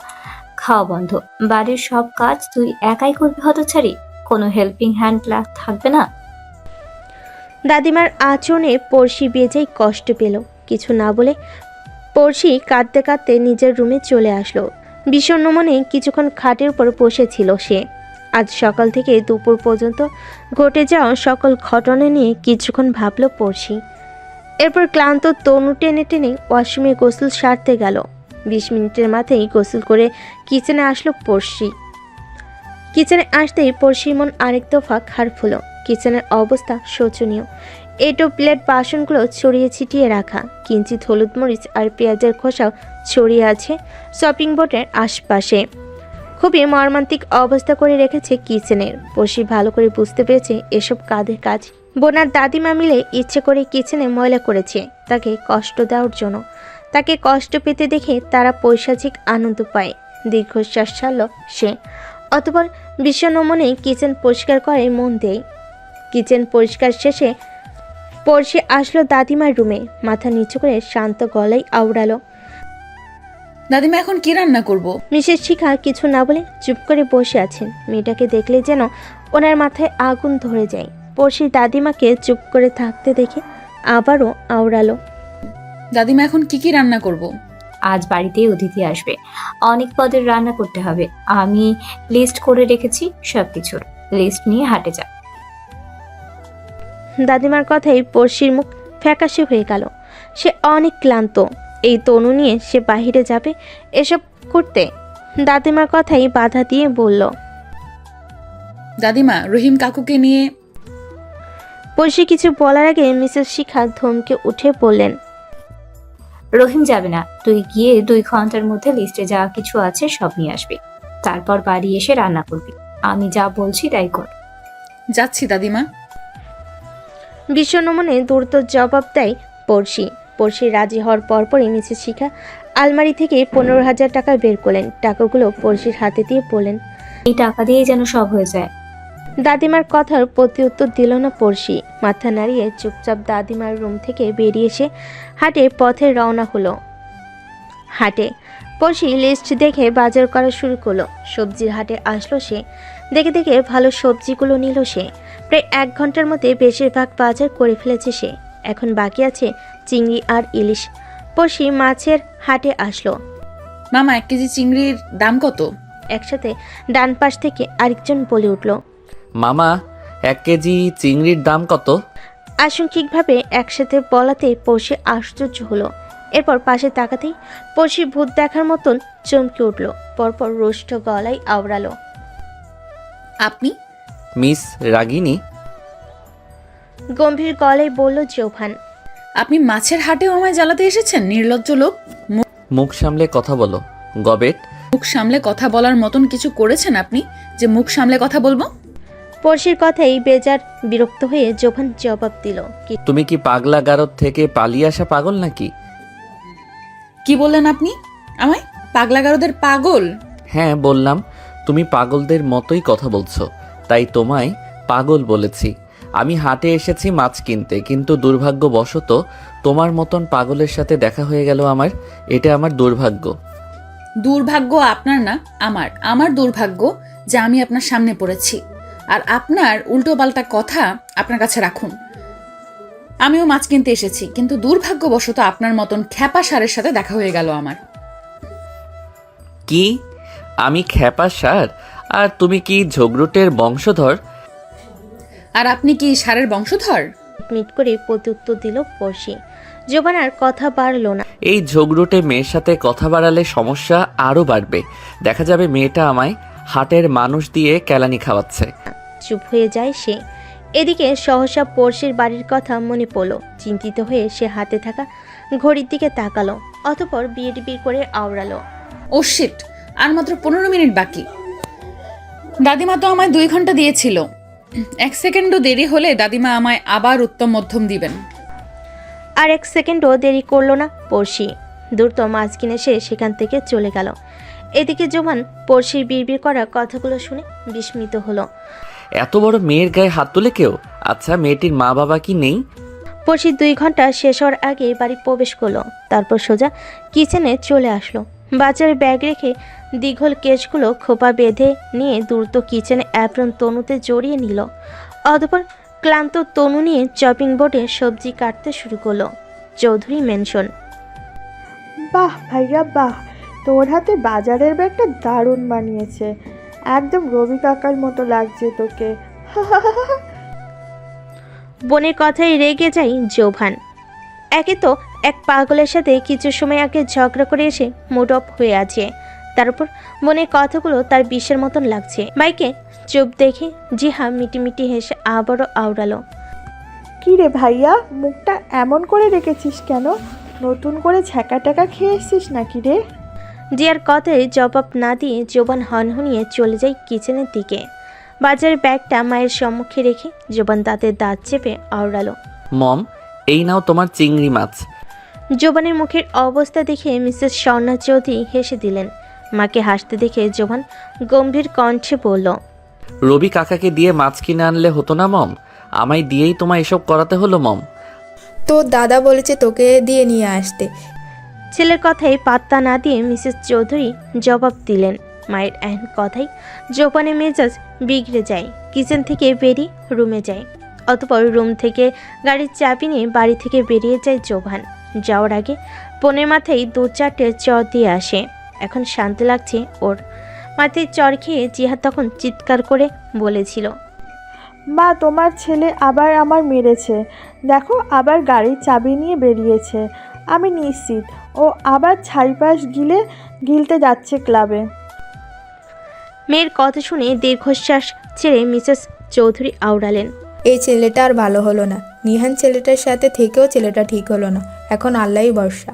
খাওয়া বন্ধ, বাড়ির সব কাজ তুই একাই করবি হতছাড়ি? কোনো হেল্পিং হ্যান্ড থাকবে না? দাদিমার আচরণে পড়শি বেজায় কষ্ট পেল। কিছু না বলে পড়শি কাঁদতে কাঁদতে নিজের রুমে চলে আসলো। বিষণ্ণ মনে কিছুক্ষণ খাটের উপর বসেছিল সে। আজ সকাল থেকে দুপুর পর্যন্ত ঘটে যাওয়া সকল ঘটনা নিয়ে কিছুক্ষণ ভাবল পড়শি। এরপর ক্লান্ত তনু টেনে টেনে ওয়াশরুমে গোসল সারতে গেল। 20 মিনিটের মাথায় গোসল করে কিচেনে আসলো পড়শি। কিচেনে আসতেই পড়শির মন আরেক দফা খারাপ হলো। কিচেনের অবস্থা শোচনীয়। এটো প্লেট বাসনগুলো ছড়িয়ে ছিটিয়ে রাখা, কিঞ্চিত হলুদ মরিচ আর পেঁয়াজের খোসাও ছড়িয়ে আছে শপিং বোর্ডের আশপাশে। খুবই মর্মান্তিক অবস্থা করে রেখেছে কিচেনের। পড়শি ভালো করে বুঝতে পেরেছে এসব কাদের কাজ। বোনার দাদিমা মিলে ইচ্ছে করে কিচেনে ময়লা করেছে তাকে কষ্ট দেওয়ার জন্য। তাকে কষ্ট পেতে দেখে তারা পৈশাচিক আনন্দ পায়। দীর্ঘশ্বাস ছাড়ল সে। অতঃপর বিষণ্ণ মনে কিচেন পরিষ্কার করে মন দেয়। কিচেন পরিষ্কার শেষে পড়শি আসলো দাদিমার রুমে। মাথা নিচু করে শান্ত গলায় আওড়ালো, দাদিমা এখন কি রান্না করব? মিসেস শিখা কিছু না বলে চুপ করে বসে আছেন। মেয়েটাকে দেখলে যেন ওনার মাথায় আগুন ধরে যায়। পড়শি দাদিমাকে চুপ করে থাকতে দেখে আবারও আওড়ালো, দাদিমা এখন কি রান্না করব? আজ বাড়িতে অতিথি আসবে, অনেক পদের রান্না করতে হবে। আমি লিস্ট করে রেখেছি সবকিছুর। লিস্ট নিয়ে হাটে যা। দাদিমার কথাই পড়শির মুখ ফ্যাকাশে হয়ে গেল। সে অনেক ক্লান্ত। এই তনু নিয়ে সে বাহিরে যাবে এসব করতে। দাদিমার কথাই বাধা দিয়ে বলল, দাদিমা, রহিম কাকুকে নিয়ে। পড়শি কিছু বলার আগে মিসেস শিখা ধমকে উঠে বললেন, রহিম যাবে না, তুই গিয়ে 2 ঘন্টার মধ্যে লিস্টে যা কিছু আছে সব নিয়ে আসবি। তারপর বাড়ি এসে রান্না করবি। আমি যা বলছি তাই কর। যাচ্ছি দাদিমা। বিষণ্ণ মনে দ্রুত জবাব দেয় পড়শি। পড়শি রাজি হওয়ার পরপরই মিসেস শিখা আলমারি থেকে 15,000 টাকা বের করলেন। টাকাগুলো পড়শির হাতে দিয়ে বললেন, এই টাকা দিয়ে যেন সব হয়ে যায়। দাদিমার কথার প্রতি উত্তর দিল না পড়শি। মাথা নাড়িয়ে চুপচাপ দাদিমার রুম থেকে বেরিয়ে এসে হাটে পথে রওনা হলো। হাটে পড়শি লিস্ট দেখে বাজার করা শুরু করলো। সবজির হাটে আসলো সে। দেখে দেখে ভালো সবজিগুলো নিল সে। প্রায় 1 ঘন্টার মধ্যে বেশিরভাগ বাজার করে ফেলেছে সে। এখন বাকি আছে চিংড়ি আর ইলিশ। পড়শি মাছের হাটে আসলো। মামা, 1 কেজি চিংড়ির দাম কত? একসাথে ডান পাশ থেকে আরেকজন বলে উঠল, মামা, 1 কেজি চিংড়ির দাম কত? আংশিকভাবে একসাথে বলাতে পড়শি আশ্চর্য হলো। এরপর পাশে তাকাতেই পড়শি ভূত দেখার মতন চমকে উঠল। পরপর রোষ্ট গলায় আওড়ালো, আপনি? মিস রাগিনী? গম্ভীর গলায় বলল জোভান। আপনি মাছের হাটেও আমায় জ্বালাতে এসেছেন, নির্লজ্জ লোক। মুখ সামলে কথা বলো গবেট। মুখ সামলে কথা বলার মতন কিছু করেছেন আপনি যে মুখ সামলে কথা বলবো? পড়শির কথাই বেজার বিরক্ত হয়ে জোভান জবাব দিল, তুমি কি পাগলা গারদ থেকে পালিয়ে আসা পাগল নাকি? কি বললেন আপনি? আমায় পাগলাগারদের পাগল? হ্যাঁ বললাম, তুমি পাগলদের মতোই কথা বলছো, তাই তোমায় পাগল বলেছি। আমি হাটে এসেছি মাছ কিনতে, কিন্তু দুর্ভাগ্যবশত তোমার মতন পাগলের সাথে দেখা হয়ে গেল আমার। এটা আমার দুর্ভাগ্য। দুর্ভাগ্য আপনার না, আমার দুর্ভাগ্য যে আমি আপনার সামনে পড়েছি। আর আপনার উল্টোপাল্টা কথা আপনার কাছে রাখুন। আমিও মাছ কিনতে এসেছি, কিন্তু দুর্ভাগ্যবশত আপনার মতন খ্যাপা সারের সাথে দেখা হয়ে গেল আমার। কি? আমি খ্যাপা সার? আর তুমি কি ঝগড়ুটের বংশধর? আর আপনি কি সারের বংশধর? মিট করে প্রত্যুত্তর দিল পড়শি। জোভান আর কথা বাড়ল না। এই ঝগড়ুটে মেয়ের সাথে কথা বাড়ালে সমস্যা আরও বাড়বে। দেখা যাবে মেয়েটা আমায় হাটের মানুষ দিয়ে কেলানি খাওয়াচ্ছে। চুপ হয়ে যায় সে। এদিকে সহসা পড়শির বাড়ির কথা মনে পড়ল। চিন্তিত হয়ে সে হাতে থাকা ঘড়ির দিকে তাকালো, অতঃপর বিড় করে আওড়ালো। ও শিট, আর মাত্র 15 মিনিট বাকি। দাদিমা তো আমায় 2 ঘন্টা দিয়েছিল। 1 সেকেন্ডও দেরি হলে দাদিমা আমায় আবার উত্তম মধ্যম দিবেন। আর 1 সেকেন্ডও দেরি করলো না পড়শি, দ্রুত মাছ কিনে সে সেখান থেকে চলে গেল। এদিকে জোবান পড়শির বিড়বিড় করা কথাগুলো শুনে বিস্মিত হলো। এত বড় মেয়ের গায়ে হাত তুলে কেউ? আচ্ছা, মেয়েটির মা বাবা কি নেই? পড়শি 2 ঘন্টা শেষ হওয়ার আগে বাড়ি প্রবেশ করলো, তারপর সোজা কিচেনে চলে আসলো। বাজারে ব্যাগ রেখে দীঘল কেশগুলো খোপা বেঁধে নিয়ে দ্রুত কিচেনে অ্যাপ্রন তনুতে জড়িয়ে নিল। অতঃপর ক্লান্ত তনু নিয়ে চপিং বোর্ডে সবজি কাটতে শুরু করলো। চৌধুরী মেনশন। বাহ ভাইয়া বাহ, তোর হাতে বাজারের ব্যাগটা দারুণ মানিয়েছে, একদম রবি কাকার মতো লাগছে তোকে। বোনের কথাই রেগে যায় জোভান। একে তো এক পাগলের সাথে কিছু সময় আগে ঝগড়া করে এসে মুড অফ হয়ে আছে, তার উপর বোনের কথাগুলো তার বিষের মতন লাগছে। মাইকে চুপ দেখে জিহা মিটিমিটি হেসে আবারও আওড়ালো। কি রে ভাইয়া, মুখটা এমন করে রেখেছিস কেন? নতুন করে ছ্যাঁকা ট্যাঁকা খেয়ে এসছিস নাকি রে? জিয়ার কথায় জবাব না দিয়ে জোবান হনহনিয়ে চলে যায় কিচেনের দিকে। বাজারের ব্যাগটা মায়ের সম্মুখে রেখে জোবান দাঁতের দাঁত চেপে আওড়ালো। মম, এই নাও তোমার চিংড়ি মাছ। জোবানের মুখের অবস্থা দেখে মিসেস স্বর্ণা চৌধুরী হেসে দিলেন। মাকে হাসতে দেখে জোবান গম্ভীর কণ্ঠে বলল, রবি কাকাকে দিয়ে মাছ কিনে আনলে হতো না মম? আমায় দিয়েই তোমায় এসব করাতে হলো মম? তোর দাদা বলেছে তোকে দিয়ে নিয়ে আসতে। ছেলের কথায় পাত্তা না দিয়ে মিসেস চৌধুরী জবাব দিলেন। মায়ের এহেন কথাই জোবানের মেজাজ বিগড়ে যায়। কিচেন থেকে বেরিয়ে রুমে যায়, অতঃপর রুম থেকে গাড়ির চাবি নিয়ে বাড়ি থেকে বেরিয়ে যায় জোবান। যাওয়ার আগে বোনের মাথায় 2-4টে চর দিয়ে আসে। এখন শান্তি লাগছে ওর। মাথায় চর খেয়ে জিহাদ তখন চিৎকার করে বলেছিল, মা তোমার ছেলে আবার আমার মেরেছে, দেখো আবার গাড়ির চাবি নিয়ে বেরিয়েছে। আমি নিশ্চিত ও আবার ছাইপাশ গিলতে যাচ্ছে ক্লাবে। মেয়ের কথা শুনে দীর্ঘশ্বাস ছেড়ে মিসেস চৌধুরী আওড়ালেন, এই ছেলেটা আর ভালো হলো না। নিহান ছেলেটার সাথে থেকেও ছেলেটা ঠিক হলো না, এখন আল্লাহই ভরসা।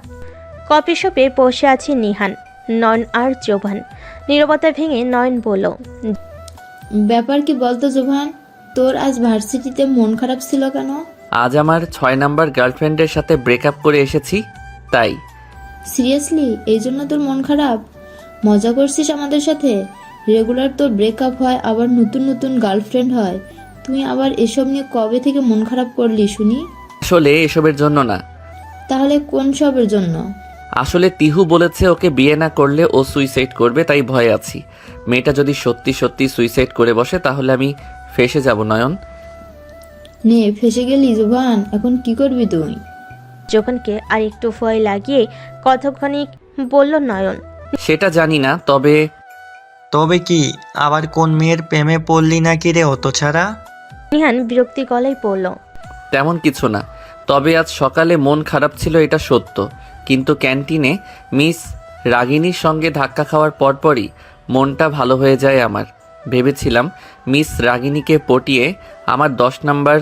কফি শপে বসে আছে নিহান, নয়ন আর জোভান। নীরবতা ভেঙে নয়ন বলল, ব্যাপার কি বলতো জোভান, তোর আজ ভার্সিটিতে মন খারাপ ছিল কেন? আজ আমার 6 নাম্বার গার্লফ্রেন্ডের সাথে ব্রেকআপ করে এসেছি, তাই। সিরিয়াসলি এই জন্য তোর মন খারাপ? মজা করছিস আমাদের সাথে? রেগুলার তোর ব্রেকআপ হয়, আবার নতুন নতুন গার্লফ্রেন্ড হয়, তুই আবার এসব নিয়ে কবে থেকে মন খারাপ করলি শুনি? আসলে এসবের জন্য না। তাহলে কোন সবের জন্য? আসলে তিহু বলেছে ওকে বিয়ে না করলে ও সুইসাইড করবে, তাই ভয় আছি। মেয়েটা যদি সত্যি সত্যি সুইসাইড করে বসে তাহলে আমি ফেঁসে যাব নয়ন। নে ফেসে গেলি জোভান, এখন কি করবি তুই? জোভানকে আর একটু ভয় লাগিয়ে কতক্ষণিক বলল নয়ন, সেটা জানি না, তবে তবে কি আবার কোন মেয়ের প্রেমে পড়লি নাকি রে অত ছাড়া? নিহান বিরক্তি গলায় বলল, তেমন কিছু না, তবে আজ সকালে মন খারাপ ছিল এটা সত্য, কিন্তু ক্যান্টিনে মিস রাগিনীর সঙ্গে ধাক্কা খাওয়ার পরপরই মনটা ভালো হয়ে যায় আমার। ভেবেছিলাম মিস রাগিনীকে পটিয়ে আমার 10 নাম্বার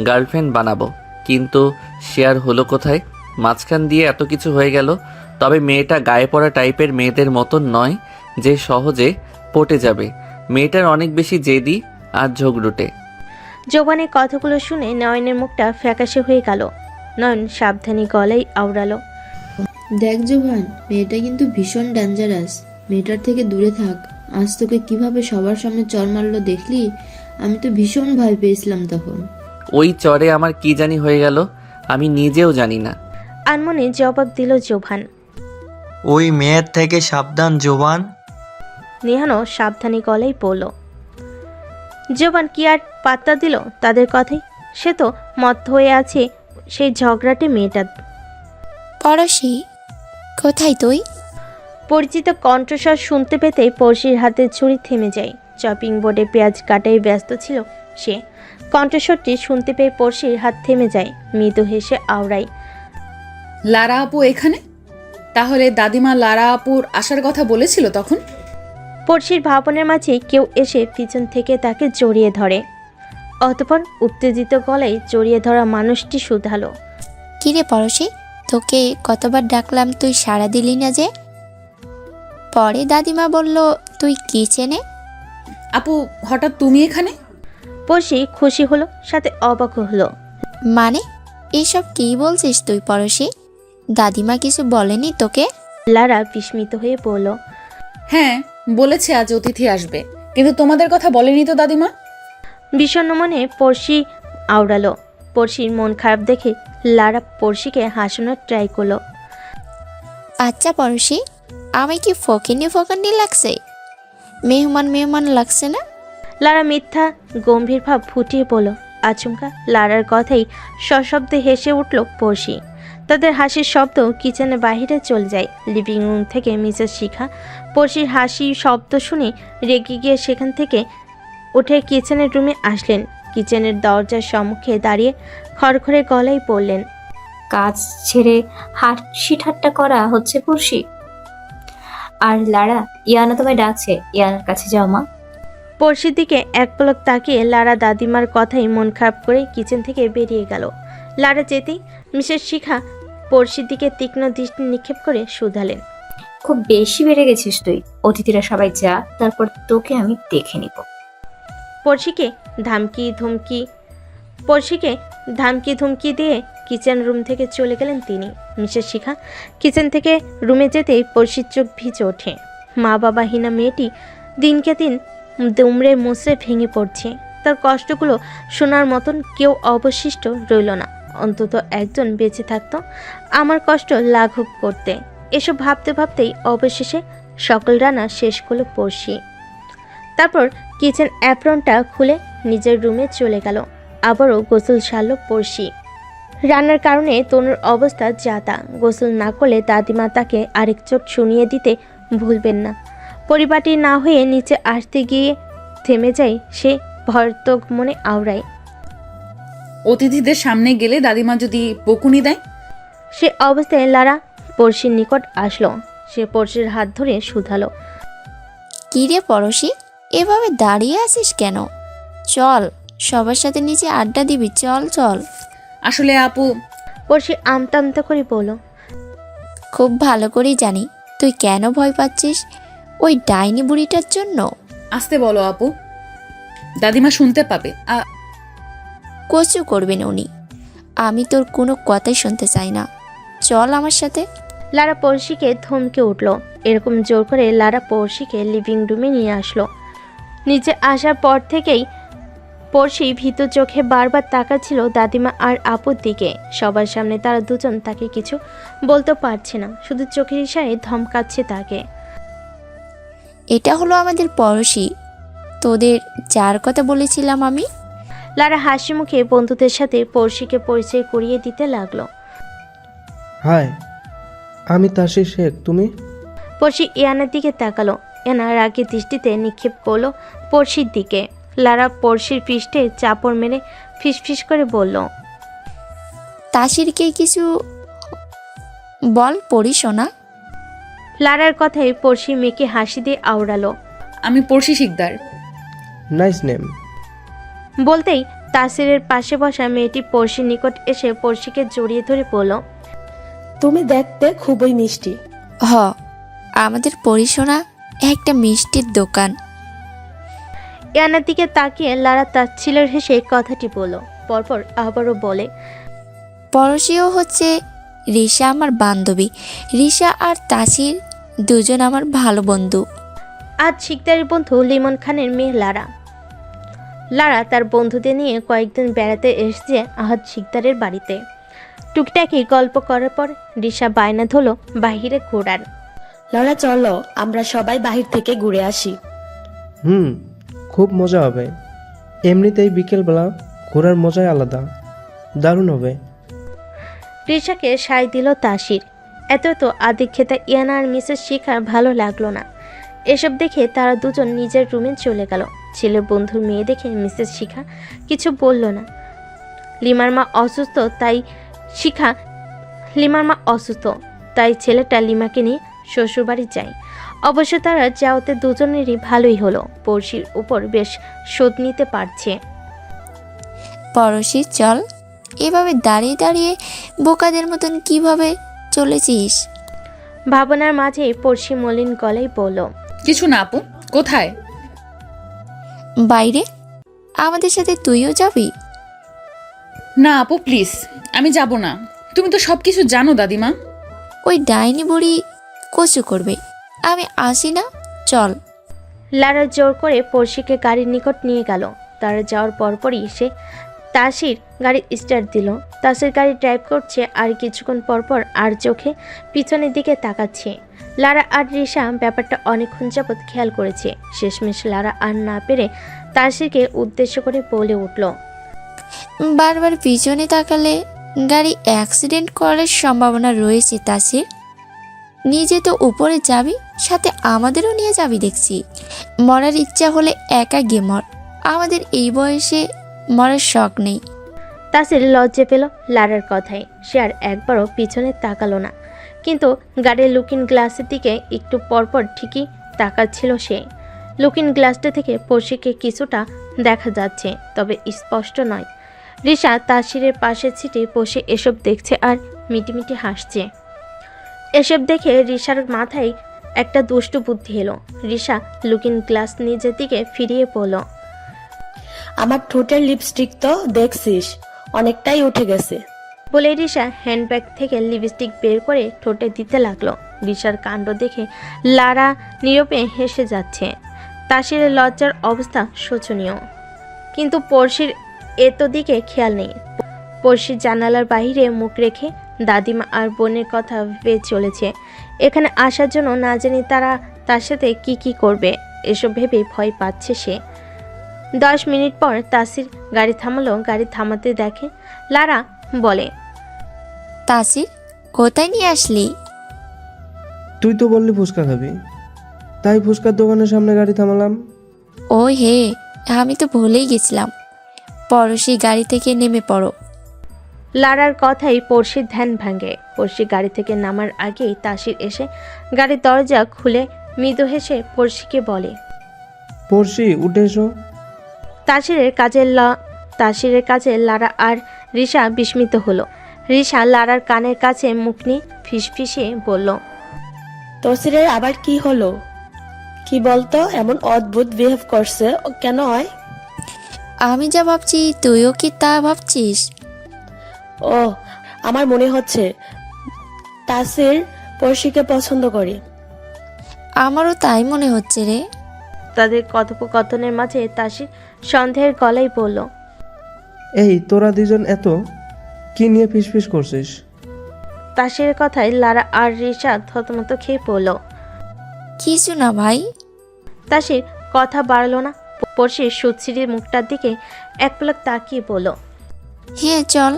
গার্লফ্রেন্ড বানাবো, কিন্তু সে আর হলো কোথায়। মাঝখান দিয়ে এত কিছু হয়ে গেল। তবে মেয়েটা গায়ে পড়া টাইপের মেয়েদের মতন নয় যে সহজে পটে যাবে। মেয়েটার অনেক বেশি জেদি আর ঝগড়ুটে। জোবানের কথাগুলো শুনে নয়নের মুখটা ফ্যাকাশে হয়ে গেল। নয়ন সাবধানী গলায় আওড়ালো, দেখ জোভান, মেয়েটা কিন্তু ভীষণ ডেঞ্জারাস, মেয়েটার থেকে দূরে থাক। আজ তোকে কিভাবে সবার সামনে চর মারলো দেখলি? আমি তো ভীষণ ভয় পেয়েছিলাম তখন। ওই চরে আমার কি জানি হয়ে গেল, আমি নিজেও জানি না। আনমনে জবাব দিল জোভান। ওই মেয়ের থেকে সাবধান জোবান। নিহানও সাবধানী গলায় বলল। জোবান কি আর পাত্তা দিল তাদের কথাই? সে তো মত্ত হয়ে আছে সেই ঝগড়াটে মেয়েটা। পড়শি, কোথায় তুই? পরিচিত কণ্ঠস্বর শুনতে পেতেই পড়শির হাতে ছুরি থেমে যায়। চপিং বোর্ডে পেঁয়াজ কাটাই ব্যস্ত ছিল সে। কণ্ঠস্বরটি শুনতে পেয়ে পড়শির হাত থেমে যায়। মৃদু হেসে আওড়ায়, লারা আপু এখানে? তাহলে দাদিমা লারা আপুর আসার কথা বলেছিল তখন? পড়শির ভাবনের মাঝে কেউ এসে পিছন থেকে তাকে জড়িয়ে ধরে। অতঃপর উত্তেজিত গলায় জড়িয়ে ধরা মানুষটি শুধালো। কিরে পরশি, তোকে কতবার ডাকলাম তুই সাড়া দিলি না যে? পরে দাদিমা বলল তুই কিচেনে। আপু, হঠাৎ তুমি এখানে? পড়শি খুশি হলো, সাথে অবাক হলো। মানে এসব কি বলছিস তুই পরশি? দাদিমা কিছু বলেনি তোকে? লারা বিস্মিত হয়ে বলল, হ্যাঁ, বলেছে আজ অতিথি আসবে, কিন্তু তোমাদের কথা বলেনি তো দাদিমা। বিষণ্ণ মনে পড়শি আওড়ালো। পড়শির মন খারাপ দেখে লারা পড়শিকে হাসানোর ট্রাই করলো। আচ্ছা পরশি, আমি কি ফকিনি লাগছে? মেহমান লাগছে না? লারা মিথ্যা গম্ভীর ভাব ফুটিয়ে বলল। আচমকা লারার কথাই সশব্দে হেসে উঠল পড়শি। তাদের হাসির শব্দ কিচেনের বাহিরে চলে যায়। লিভিং রুম থেকে মিসেস শিখা পড়শির হাসি শব্দ শুনে রেগে গিয়ে সেখান থেকে উঠে কিচেনের রুমে আসলেন। কিচেনের দরজার সম্মুখে দাঁড়িয়ে খড়খড়ে গলায় বললেন, কাজ ছেড়ে হাসি ঠাট্টা করা হচ্ছে পড়শি? আর লারা, ইয়ানা তোমায় ডাকছে, ইয়ানার কাছে যাও মা। পড়শির দিকে এক পলক তাকিয়ে লারা দাদিমার কথাই মন খারাপ করে কিচেন থেকে বেরিয়ে গেল। লারা যেতেই মিসেস শিখা পড়শির দিকে তীক্ষ্ণ দৃষ্টি নিক্ষেপ করে শুধালেন, খুব বেশি বেড়ে গেছিস তুই। অতিথিরা সবাই যা, তারপর তোকে আমি দেখে নিব। পড়শিকে ধামকি ধুমকি দিয়ে কিচেন রুম থেকে চলে গেলেন তিনি। মিসেস শিখা কিচেন থেকে রুমে যেতেই পড়শির চোখ ভিজে ওঠে। মা বাবাহীনা মেয়েটি দিনকে দিন দুমড়ে মুচড়ে ভেঙে পড়ছে। তার কষ্টগুলো শোনার মতন কেউ অবশিষ্ট রইল না। অন্তত একজন বেঁচে থাকতো আমার কষ্ট লাঘব করতে। এসব ভাবতে ভাবতেই অবশেষে সকল রান্না শেষ করলো পড়শি। তারপর কিচেন অ্যাপ্রনটা খুলে নিজের রুমে চলে গেল। আবারও গোসল সারল পড়শি। রান্নার কারণে তনুর অবস্থা যাতা। গোসল না করলে দাদিমা তাকে আরেক চোট শুনিয়ে দিতে ভুলবেন না। পরিপাটি না হয়ে নিচে আসতে গিয়ে থেমে যায় সে, ভয়ার্থক মনে আওড়ায়। অতিথিদের সামনে গেলে দাদিমা যদি বকুনি দেয়? সে অবস্থায় লারা পড়শির নিকট আসলো। সে পড়শির হাত ধরে শুধালো, কিরে পরশি, এভাবে দাঁড়িয়ে আছিস কেন? চল, সবার সাথে নিচে আড্ডা দিবি, চল চল। আসলে আপু, পড়শি আমতা আমতা করে বলল, খুব ভালো করেই জানি তুই কেন ভয় পাচ্ছিস, ওই ডাইনি বুড়িটার জন্য। আসতে বলো আপু, দাদিমা শুনতে পাবে। কচু করবেন উনি, আমি তোর কোনো কথাই শুনতে চাই না, চল আমার সাথে। লারা পড়শিকে ধমকে উঠল। এরকম জোর করে লারা পড়শিকে লিভিং রুমে নিয়ে আসলো। নিচে আসার পর থেকেই পড়শি ভীত চোখে বারবার তাকাচ্ছিল দাদিমা আর আপুর দিকে। সবার সামনে তারা দুজন তাকে কিছু বলতে পারছে না, শুধু চোখের ইশারায় ধমকাচ্ছে তাকে। এটা হলো আমাদের পড়শি, তোদের যার কথা বলেছিলাম আমি। লারা হাসি মুখে বন্ধুদের সাথে পড়শিকে পরিচয় করিয়ে দিতে লাগলো। হাই, আমি তাসির শেখ, তুমি? পড়শি ইয়ানার দিকে তাকালো। ইয়ানা রাগের দৃষ্টিতে নিক্ষেপ করলো পড়শির দিকে। লারা পড়শির পৃষ্ঠে চাপড় মেরে ফিসফিস করে বলল, তাসিরকে কিছু বল পড়ি শোনা। লারার কথায় পড়শি মেয়েকে হাসি দিয়ে আওড়ালো, আমি পড়শি শিকদার। Nice name. বলতেই তাসিরের পাশে বসা মেয়েটি পড়শির নিকট এসে পড়শিকে জড়িয়ে ধরে বলল, তুমি দেখতে খুবই মিষ্টি। হ, আমাদের পরিশোনা একটা মিষ্টির দোকান। ইয়ানার দিকে তাকিয়ে লারা তাচ্ছিলের হেসে কথাটি বলল। পরপর আবারও বলে, পরশিও হচ্ছে রিশা আমার বান্ধবী। রিশা আর তাসির দুজন আমার ভালো বন্ধু। আজ শিকদারের বন্ধু লিমন খানের মেয়ে লারা। লারা তার বন্ধুদের নিয়ে কয়েকদিন বেড়াতে এসেছে আহাদ শিকদারের বাড়িতে। টুকটাকি গল্প করার পর রিশা বায়না ধরল বাহিরে ঘোরার। ললা চলো, আমরা সবাই বাহির থেকে ঘুরে আসি। খুব মজা হবে। এমনিতেই বিকেলবেলা ঘোরার মজাই আলাদা, দারুণ হবে। রিশাকে সায় দিল তাসির। এত তো আদিক্ষেতা ইয়ানা আর মিসেস শিখার ভালো লাগলো না। এসব দেখে তারা দুজন নিজের রুমে চলে গেল। ছেলের বন্ধুর মেয়ে দেখে মিসেস শিখা কিছু বলল না। লিমার মা অসুস্থ, তাই ছেলেটা লিমাকে নিয়ে শ্বশুরবাড়ি যায়। অবশ্য তারা যাওয়াতে দুজনেরই ভালোই হলো। পড়শির উপর বেশ শোধ নিতে পারছে। পরশি চল। এভাবে দাঁড়িয়ে দাঁড়িয়ে বোকাদের মতন কিভাবে চলেছিস? ভাবনার মাঝে পড়শি মলিন গলায় বলল, কিছু না আপু। কোথায়? বাইরে। আমাদের সাথে তুইও যাবি? না আপু প্লিজ, আমি যাব না। তুমি তো সব কিছু জানো দাদিমা। ওই ডাইনি বুড়ি কচু করবে, আমি আসি না, চল। লারা জোর করে পড়শিকে গাড়ির নিকট নিয়ে গেল। তারা যাওয়ার পরপরই সে তাসির গাড়ি স্টার্ট দিল। তাসির গাড়ি ড্রাইভ করছে আর কিছুক্ষণ পরপর আর চোখে পিছনের দিকে তাকাচ্ছে। লারা আর রিশা ব্যাপারটা অনেকক্ষণ যাবৎ খেয়াল করেছে। শেষমেশ লারা আর না পেরে তাসিরকে উদ্দেশ্য করে বলে উঠল, বারবার পিছনে তাকালে গাড়ি অ্যাক্সিডেন্ট করার সম্ভাবনা রয়েছে তাসির। নিজে তো উপরে যাবি, সাথে আমাদেরও নিয়ে যাবি দেখছি। মরার ইচ্ছা হলে একা গিয়ে মর, আমাদের এই বয়সে মরার শখ নেই। তাসির লজ্জা পেল লারার কথায়। সে আর একবারও পিছনে তাকালো না, কিন্তু গাড়ির লুকিং গ্লাসের দিকে একটু পরপর ঠিকই তাকাচ্ছিল সে। লুকিং গ্লাসটা থেকে পড়শিকে কিছুটা দেখা যাচ্ছে, তবে স্পষ্ট নয়। রিশা তাসিরের পাশের সিটে বসে এসব দেখছে আর মিটিমিটি হাসছে। এসব দেখে রিশার মাথায় একটা দুষ্টু বুদ্ধি এলো। রিশা লুকিং গ্লাস নিজের দিকে ফিরিয়ে পড়ল, আমার ঠোঁটের লিপস্টিক তো দেখছিস অনেকটাই উঠে গেছে। বলে রিশা হ্যান্ডব্যাগ থেকে লিপস্টিক বের করে ঠোঁটে দিতে লাগলো। রিশার কাণ্ড দেখে লারা নীরবে হেসে যাচ্ছে। তাসিরের লজ্জার অবস্থা শোচনীয়, কিন্তু পড়শির এত দিকে খেয়াল নেই। পড়শির জানালার বাইরে মুখ রেখে দাদিমা আর বোনের কথা ভেবে চলেছে। এখানে আসার জন্য না জানি তারা তার সাথে কি করবে, এসব ভেবেই ভয় পাচ্ছে সে। 10 মিনিট পর তাসির গাড়ি থামালো। গাড়ি থামাতে দেখে লারা বলে, তাসির কোথায় নিয়ে আসলি? তুই তো বললি ফুচকা খাবি, তাই ফুচকার দোকানের সামনে গাড়ি থামালাম। ও হে, আমি তো ভুলেই গেছিলাম। পরশি গাড়ি থেকে নেমে পড়ো। লারার কথাই পড়শির ধ্যান ভাঙে। পড়শি গাড়ি থেকে নামার আগেই তাসির এসে গাড়ির দরজা খুলে মৃদু হেসে পড়শিকে বলে, পড়শি উঠে এসো। তাসিরের কাছে লারা আর রিশা বিস্মিত হলো। রিশা লারার কানের কাছে মুখ নিয়ে ফিসফিসিয়ে বলল, তসিরের আবার কি হলো? কি বলতো, এমন অদ্ভুত বিহেভ করছে কেন হয়? আমি যা ভাবছি তুইও কি তা ভাবছিস? ও, আমার মনে হচ্ছে তাসির পড়শিকে পছন্দ করে। আমারও তাই মনে হচ্ছে রে। তাদের কথোপকথনের মাঝে তাসির সন্দেহের গলায় বলল, এই তোরা দুজন এত কি নিয়ে ফিসফিস করছিস? তাসিরের কথায় লারা আর রিশা থতমত খেয়ে পড়ল। কিছু না ভাই। তাসির কথা বাড়ল না। পড়শির সুশ্রীর মুখটার দিকে এক পলক তাকিয়ে বলল, হ্যাঁ চল।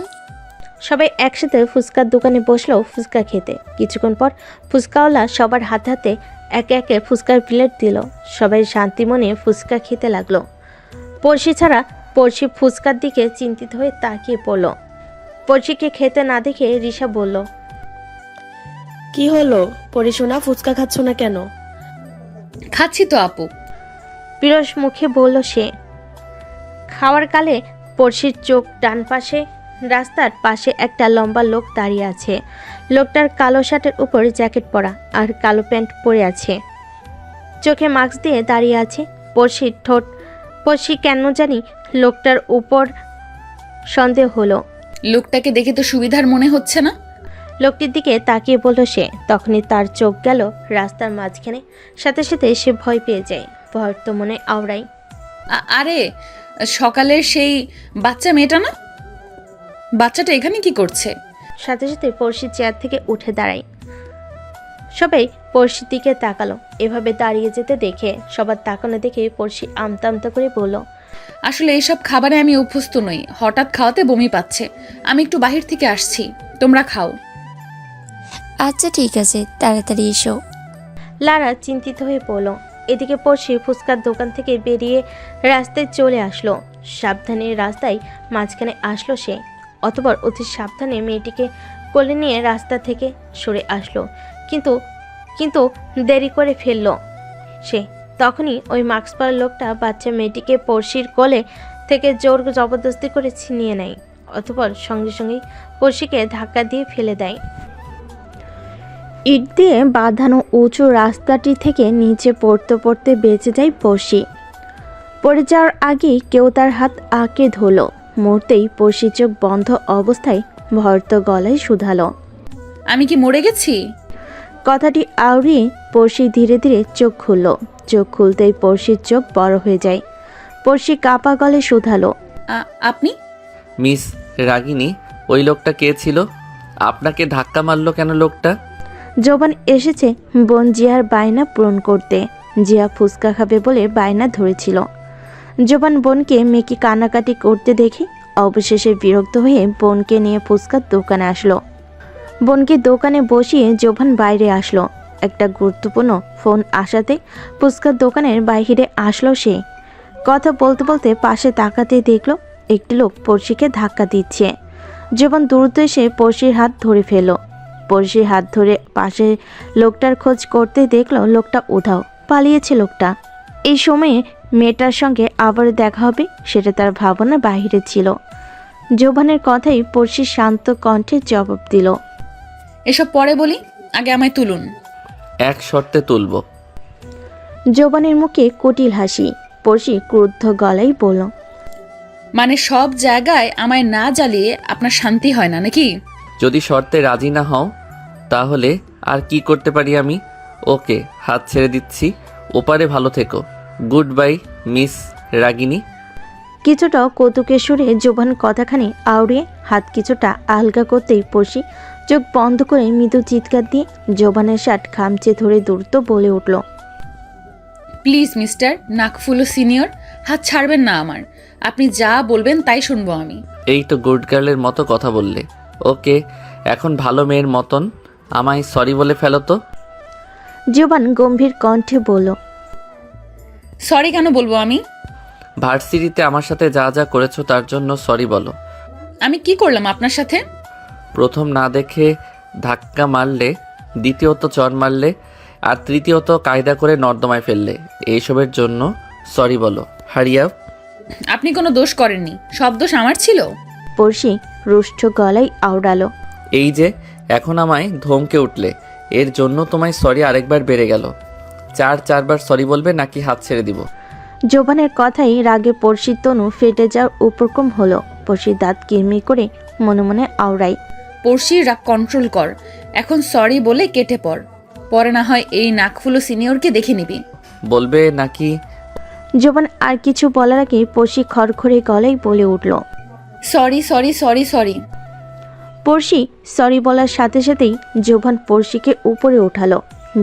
সবাই একসাথে ফুচকার দোকানে বসলো ফুচকা খেতে। কিছুক্ষণ পর ফুচকাওয়ালা সবার হাতে হাতে একে একে ফুচকার প্লেট দিল। সবাই শান্তি মনে ফুচকা খেতে লাগলো। পড়শি ছাড়া পড়শি ফুচকার দিকে চিন্তিত হয়ে তাকিয়ে পড়ল। পড়শিকে খেতে না দেখে রিশা বলল, কি হলো পরিশোনা, ফুচকা খাচ্ছ না কেন? খাচ্ছি তো আপু। বিরস মুখে বলল সে। খাওয়ার কালে পড়শির চোখ ডান পাশে রাস্তার পাশে একটা লম্বা লোক দাঁড়িয়ে আছে। লোকটার কালো শার্টের উপর জ্যাকেট পরা আর কালো প্যান্ট পরে আছে, চোখে মাস্ক দিয়ে দাঁড়িয়ে আছে। পড়শি কেন জানি লোকটার উপর সন্দেহ হলো। লোকটাকে দেখে তো সুবিধার মনে হচ্ছে না। লোকটির দিকে তাকিয়ে বলল সে। তখনই তার চোখ গেল রাস্তার মাঝখানে। সাথে সাথে সে ভয় পেয়ে যায়। ভয় তো মনে আওড়াই। আরে সকালের সেই বাচ্চা মেয়েটা না? বাচ্চাটা এখানে কি করছে? সাথে সাথে পড়শি চেয়ার থেকে উঠে দাঁড়ায়। সবাই পড়শির দিকে তাকালো। এভাবে দাঁড়িয়ে যেতে দেখে সবার তাকানো দেখে পড়শি আমতা আমতা করে বলল, আসলে এইসব খাবারে আমি অভ্যস্ত নই, হঠাৎ খাওয়াতে বমি পাচ্ছে। আমি একটু বাহির থেকে আসছি, তোমরা খাও। আচ্ছা ঠিক আছে, তাড়াতাড়ি এসো। লারা চিন্তিত হয়ে পড়ল। এদিকে পড়শি ফুচকার দোকান থেকে বেরিয়ে রাস্তায় চলে আসলো। সাবধানে রাস্তায় মাঝখানে আসলো সে। অতঃপর অতি সাবধানে মেয়েটিকে কোলে নিয়ে রাস্তা থেকে সরে আসলো। কিন্তু দেরি করে ফেলল সে। তখনই ওই মাস্ক পরা লোকটা বাচ্চা মেয়েটিকে পড়শির কোলে থেকে জোর জবরদস্তি করে ছিনিয়ে নেয়, অতঃপর সঙ্গে সঙ্গেই পড়শিকে ধাক্কা দিয়ে ফেলে দেয়। ইট দিয়ে বাঁধানো উঁচু রাস্তাটি থেকে নিচে পড়তে পড়তে বেঁচে যায় পড়শি। পড়ে যাওয়ার আগেই কেউ তার হাত আঁকে ধরল। মুহূর্তেই পড়শি চোখ বন্ধ অবস্থায় ভর্ত গলায় শুধালো, আমি কি মরে গেছি? কথাটি আওড়িয়ে পড়শি ধীরে ধীরে চোখ খুলল। চোখ খুলতেই পড়শির চোখ বড় হয়ে যায়। পড়শি কাপা গলে শুধালো, আপনি? মিস রাগিনী, ওই লোকটা কে ছিল? আপনাকে ধাক্কা মারলো কেন লোকটা? জোবান এসেছে বোন জিয়ার বায়না পূরণ করতে। জিয়া ফুচকা খাবে বলে বায়না ধরেছিল। জোবান বোনকে মেকি কান্নাকাটি করতে দেখে অবশেষে বিরক্ত হয়ে বোনকে নিয়ে ফুচকার দোকানে আসলো। বোনকে দোকানে বসিয়ে জোবান বাইরে আসলো। একটা গুরুত্বপূর্ণ ফোন আসাতে ফুচকার দোকানের বাইরে আসলো সে। কথা বলতে বলতে পাশে তাকাতে দেখলো একটি লোক পড়শিকে ধাক্কা দিচ্ছে। জোবান দ্রুত এসে পড়শির হাত ধরে ফেলল। পড়শির হাত ধরে পাশে লোকটার খোঁজ করতে দেখলো লোকটা উধাও, পালিয়েছে লোকটা। এই সময়ে মেয়েটার সঙ্গে আবার দেখা হবে সেটা তার ভাবনা বাহিরে ছিল। জোবানের কথাই পড়শি শান্ত কণ্ঠে জবাব দিল, এসব পরে বলি, আগে আমায় তুলুন। এক শর্তে তুলব। জোবানের মুখে কুটিল হাসি। পড়শি ক্রুদ্ধ গলায় বলল, মানে সব জায়গায় আমায় না জ্বালিয়ে আপনার শান্তি হয় না নাকি? যদি শর্তে রাজি না হও তাহলে আর কি করতে পারি আমি? ওকে, হাত ছেড়ে দিচ্ছি। ওপারে ভালো থেকো। গুড বাই মিস রাগিনী। কিছুটা কৌতুকের সুরে জোবান কথাখানি আউড়িয়ে হাত কিছুটা আলগা করতেই পড়শি চোখ বন্ধ করে মৃদু চিৎকার দিয়ে জোবানের শার্ট খামচে ধরে দ্রুত বলে উঠল, প্লিজ মিস্টার নাকফুলো সিনিয়র, হাত ছাড়বেন না আমার। আপনি যা বলবেন তাই শুনবো আমি। এই তো গুড গার্লের মতো কথা বললে। ওকে, এখন ভালো মেয়ের মতন আমায় সরি বলে ফেলো তো। জোবান গম্ভীর কণ্ঠে বলল, সরি কেন বলবো আমি? ভার্সিটিতে আমার সাথে যা যা করেছো তার জন্য সরি বলো। আমি কি করলাম আপনার সাথে? প্রথম না দেখে ধাক্কা মারলে, দ্বিতীয়ত চর মারলে, আর তৃতীয়ত কায়দা করে নর্দমায় ফেললে। এইসবের জন্য সরি বলো। হারিয়া, আপনি কোনো দোষ করেননি, সব দোষ আমার ছিল। পড়শি রুষ্ট গলায় আওড়ালো, এই যে এখন আমায় ধমকে উঠলে, এর জন্য তোমায় সরি আরেকবার বেড়ে গেল। চারবার সরি বলবে নাকি হাত ছেড়ে দিব? জোবানের কথাই রাগে পড়শির তনু ফেটে যাওয়ার উপক্রম হলো। পড়শির দাঁত কিরমি করে মনে মনে আওড়াই, পড়শির রাগ কন্ট্রোল কর। এখন সরি বলে কেটে পড়, পরে না হয় এই নাকফুলো সিনিয়রকে দেখে নিবি। বলবে নাকি? জোবান আর কিছু বলার আগে পড়শি খড়খড়ে গলায় বলে উঠল, সরি সরি সরি সরি। পড়শি সরি বলার সাথে সাথেই জোবান পড়শিকে উপরে উঠালো।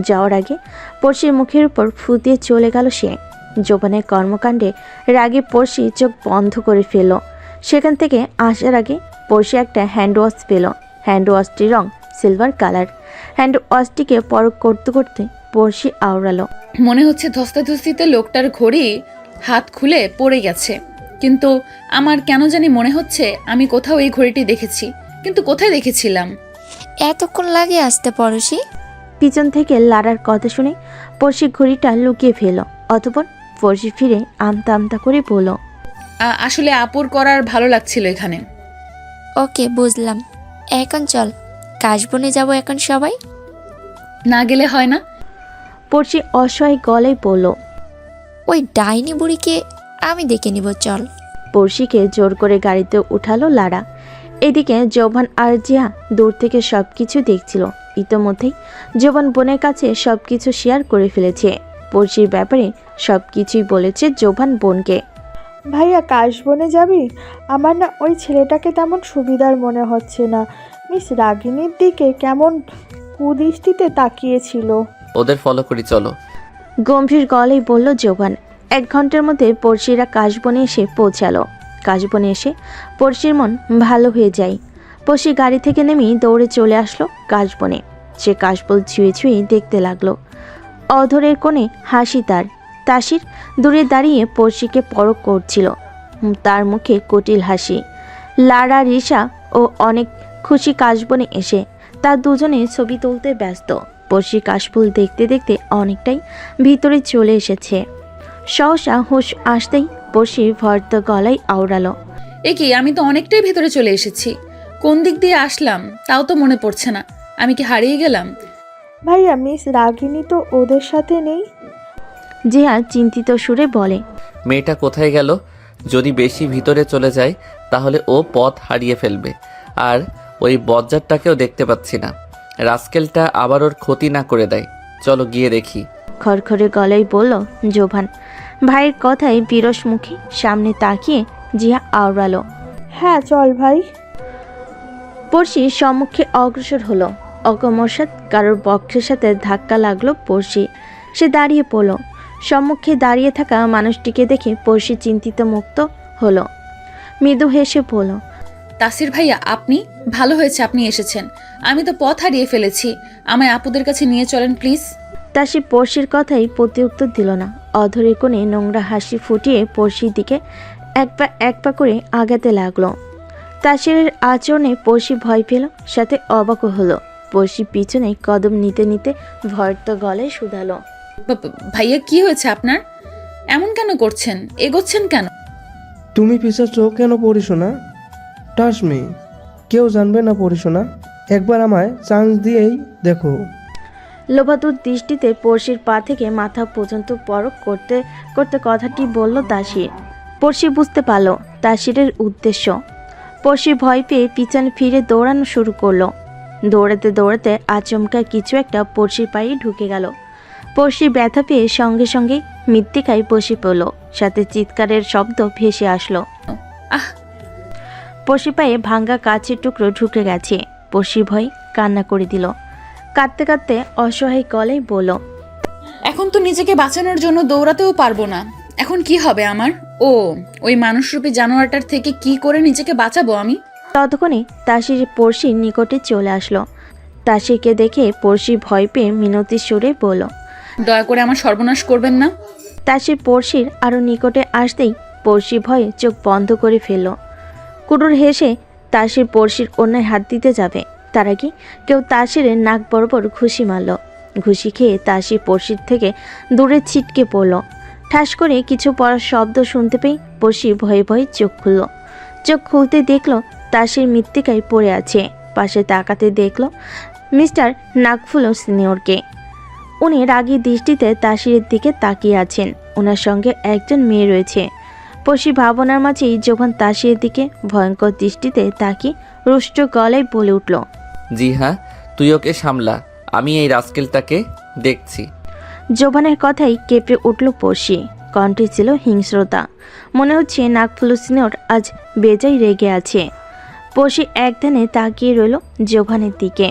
যাওয়ার আগে পড়শির মুখের উপর ফু দিয়ে চলে গেল সে। জোবানের কর্মকাণ্ডে রাগে পড়শি চোখ বন্ধ করে ফেলল। সেখান থেকে আসার আগে পড়শি একটা হ্যান্ড ওয়াশ পেল। হ্যান্ড ওয়াশটির রং সিলভার কালার। হ্যান্ড ওয়াশটিকে পরখ করতে করতে পড়শি আওড়ালো, মনে হচ্ছে ধস্তাধস্তিতে লোকটার ঘড়ি হাত খুলে পড়ে গেছে, কিন্তু আমার কেন জানি মনে হচ্ছে আমি কোথাও এই ঘড়িটি দেখেছি, কিন্তু কোথায় দেখেছিলাম? এতক্ষণ লাগে আসতে পড়শি? পিছন থেকে লাড়ার কথা শুনে পড়শি ঘড়িটা লুকিয়ে ফেল। অতঃপর পড়শি ফিরে আমতা আমতা করে বলল, আসলে আপুর করার ভালো লাগছিল এখানে। ওকে, বুঝলাম। এখন চল, কাশবনে যাব এখন সবাই। না গেলে হয় না? পড়শি অসহায় গলায় বলল, ওই ডাইনি বুড়িকে আমি দেখে নিব, চল। পড়শিকে জোর করে গাড়িতে উঠালো লাড়া। এদিকে জোবান আর জিয়া দূর থেকে সবকিছু দেখছিল। ইতোমধ্যেই জোবান বোনের কাছে সবকিছু শেয়ার করে ফেলেছে। পড়শির ব্যাপারে সবকিছুই বলেছে জোবান বোনকে। ভাইয়া কাশবনে যাবি? আমার না ওই ছেলেটাকে তেমন সুবিধার মনে হচ্ছে না। মিস রাগিনীর দিকে কেমন কুদৃষ্টিতে তাকিয়েছিল। ওদের ফলো করি, চলো। গম্ভীর গলায় বলল জোবান। 1 ঘন্টার মধ্যে পড়শিরা কাশবনে এসে পৌঁছালো। কাশবনে এসে পড়শির মন ভালো হয়ে যায়। পড়শি গাড়ি থেকে নেমেই দৌড়ে চলে আসলো কাশবনে। সে কাশবল ছুঁয়ে ছুঁয়ে দেখতে লাগলো। অধরের কোণে হাসি তার। তাসির দূরে দাঁড়িয়ে পড়শিকে পরখ করছিল। তার মুখে কুটিল হাসি। লারা, রিসা ও অনেক খুশি কাশবনে এসে তার দুজনে ছবি তুলতে ব্যস্ত। পড়শি কাশফুল দেখতে দেখতে অনেকটাই ভিতরে চলে এসেছে। সহসা হুঁশ আসতেই পড়শি ভর্ত গলায় আওড়ালো। এ কি, আমি তো অনেকটাই ভেতরে চলে এসেছি। কোন দিক দিয়ে আসলাম তাও তো মনে পড়ছে না। আমি কি হারিয়ে গেলাম? ভাইয়া মিস রাগিনী তো ওদের সাথে নেই। জিহা চিন্তিত সুরে বলে। মেয়েটা কোথায় গেল? যদি বেশি ভিতরে চলে যায় তাহলে ও পথ হারিয়ে ফেলবে। আর ওই বজ্জারটাকেও দেখতে পাচ্ছি না। রাস্কেলটা আবার ওর ক্ষতি না করে দেয়। চলো গিয়ে দেখি। খড়খড়ে গলায় বলল জোভান। ভাইয়ের কথায় বিরস মুখী সামনে তাকিয়ে জিহা আওড়ালো। হ্যাঁ চল ভাই। পড়শি সম্মুখে অগ্রসর হলো। অকস্মাৎ কারোর বক্ষের সাথে ধাক্কা লাগলো পড়শি। সে দাঁড়িয়ে পড়ল। সম্মুখে দাঁড়িয়ে থাকা মানুষটিকে দেখে পড়শি চিন্তিত মুক্ত হলো। মৃদু হেসে বলল, তাসির ভাইয়া, আপনি? ভালো হয়েছে আপনি এসেছেন। আমি তো পথ হারিয়ে ফেলেছি। আমায় আপুদের কাছে নিয়ে চলেন প্লিজ। তাসি পড়শির কথাই প্রতি উত্তর দিল না। অধরে কোণে নোংরা হাসি ফুটিয়ে পড়শির দিকে এক পা করে আগাতে লাগলো। তাসিরের আচরণে পড়শি ভয় পেল, সাথে অবাকও হলো। পড়শি পিছনে কদম নিতে নিতে ভয়ত গলায় শুধালো, ভাইয়া কি হয়েছে আপনার? এমন কেন করছেন? এগোচ্ছেন কেন? তুমি পিছাচ্ছ কেন পড়িশোনা? টাস মি, কেউ জানবে না পড়িশোনা। একবার আমায় চান্স দিয়েই দেখো। লোভাতুর দৃষ্টিতে পড়শির পা থেকে মাথা পর্যন্ত পরখ করতে করতে কথাটি বলল তাসির। পড়শি বুঝতে পারল তাসিরের উদ্দেশ্য। পড়শি ভয় পেয়ে পিছনে ফিরে দৌড়ানো শুরু করলো। দৌড়াতে দৌড়াতে আচমকা কিছু একটা পড়শির পায়ে ঢুকে গেল। পড়শি ব্যথা পেয়ে সঙ্গে সঙ্গে মৃত্তিকায় বসে পড়ল, সাথে চিৎকারের শব্দ ভেসে আসলো। আহ! পড়শি পায়ে ভাঙ্গা কাচের টুকরো ঢুকে গেছে। পড়শি ভয় কান্না করে দিল। কাঁদতে কাঁদতে অসহায় গলায় বলল, এখন তো নিজেকে বাঁচানোর জন্য দৌড়াতেও পারবো না। এখন কি হবে আমার? ওই মানুষরূপী জানোয়ারটার থেকে কি করে নিজেকে বাঁচাবো আমি? ততক্ষণে তাসির পড়শির নিকটে চলে আসলো। তাসিরকে দেখে পড়শি ভয় পেয়ে মিনতি সুরে বলল, দয়া করে আমার সর্বনাশ করবেন না। তাসির পড়শির আরো নিকটে আসতেই পড়শি ভয়ে চোখ বন্ধ করে ফেলল। কুটুর হেসে তাসির পড়শির অন্যায় হাত দিতে যাবে, তার আগে কেউ তাসিরের নাক বরাবর ঘুষি মারল। ঘুষি খেয়ে তাসির পড়শির থেকে দূরে ছিটকে পড়ল। ঠাস করে কিছু পড়ার শব্দ শুনতে পেয়ে পড়শি ভয়ে ভয়ে চোখ খুলল। চোখ খুলতে দেখল তাসির মৃত্তিকায় পড়ে আছে। পাশে তাকাতে দেখল মিস্টার নাকফুলো সিনিয়রকে। উনি রাগী দৃষ্টিতে তাসিরের দিকে তাকিয়ে আছেন। ওনার সঙ্গে একজন মেয়ে রয়েছে। পড়শি ভাবনার মাঝেই যখন তাসিরের দিকে ভয়ঙ্কর দৃষ্টিতে তাকিয়ে রুষ্ট গলায় বলে উঠল, জি হ্যাঁ, তুই ওকে সামলা, আমি এই রাস্কেলটাকে দেখছি। জোবানের কথাই কেঁপে উঠল পড়শি। কণ্ঠে ছিল হিংস্রতা। মনে হচ্ছে নাকফুলো সিনিয়র আজ বেজায় রেগে আছে। পড়শি একধানে তাকিয়ে রইল জোবানের দিকে।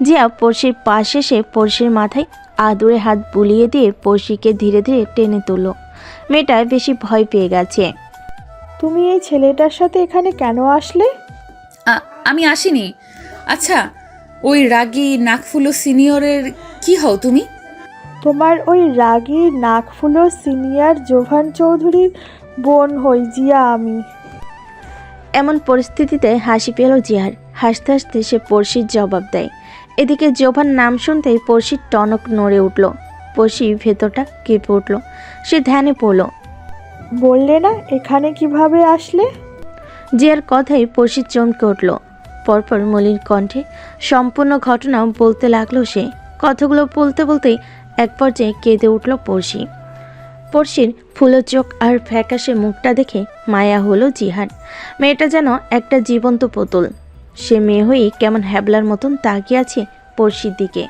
জিয়া পড়শির পাশে এসে পড়শির মাথায় আদুরে হাত বুলিয়ে দিয়ে পড়শিকে ধীরে ধীরে টেনে তুলল। মেয়েটা বেশি ভয় পেয়ে গেছে। তুমি এই ছেলেটার সাথে এখানে কেন আসলে? আমি আসিনি। আচ্ছা, ওই রাগী নাকফুলো সিনিয়রের কি হও তুমি? তোমার ওই রাগী নাকফুলো সিনিয়র জোভান চৌধুরীর বোন হই জিয়া আমি। এমন পরিস্থিতিতে হাসি পেল জিয়ার। হাসতে হাসতে সে পড়শির জবাব দেয়। এদিকে জোভান নাম শুনতেই পড়শির টনক নড়ে উঠল। পড়শি ভেতরটা কেঁপে উঠল। সে ধ্যানে পড়ল। বললে না এখানে কিভাবে আসলে? জিয়ার কথাই পড়শির চমকে উঠল। পরপর মলিন কণ্ঠে সম্পূর্ণ ঘটনা বলতে লাগলো সে। কথাগুলো বলতে বলতেই এক পর্যায়ে কেঁদে উঠল পড়শি। পড়শির ফুলো চোখ আর ফ্যাকাশে মুখটা দেখে মায়া হলো জিহার। মেয়েটা যেন একটা জীবন্ত পুতুল। সে মেয়ে হয়েই কেমন হ্যাবলার মতন তাকিয়ে আছে পড়শির দিকে।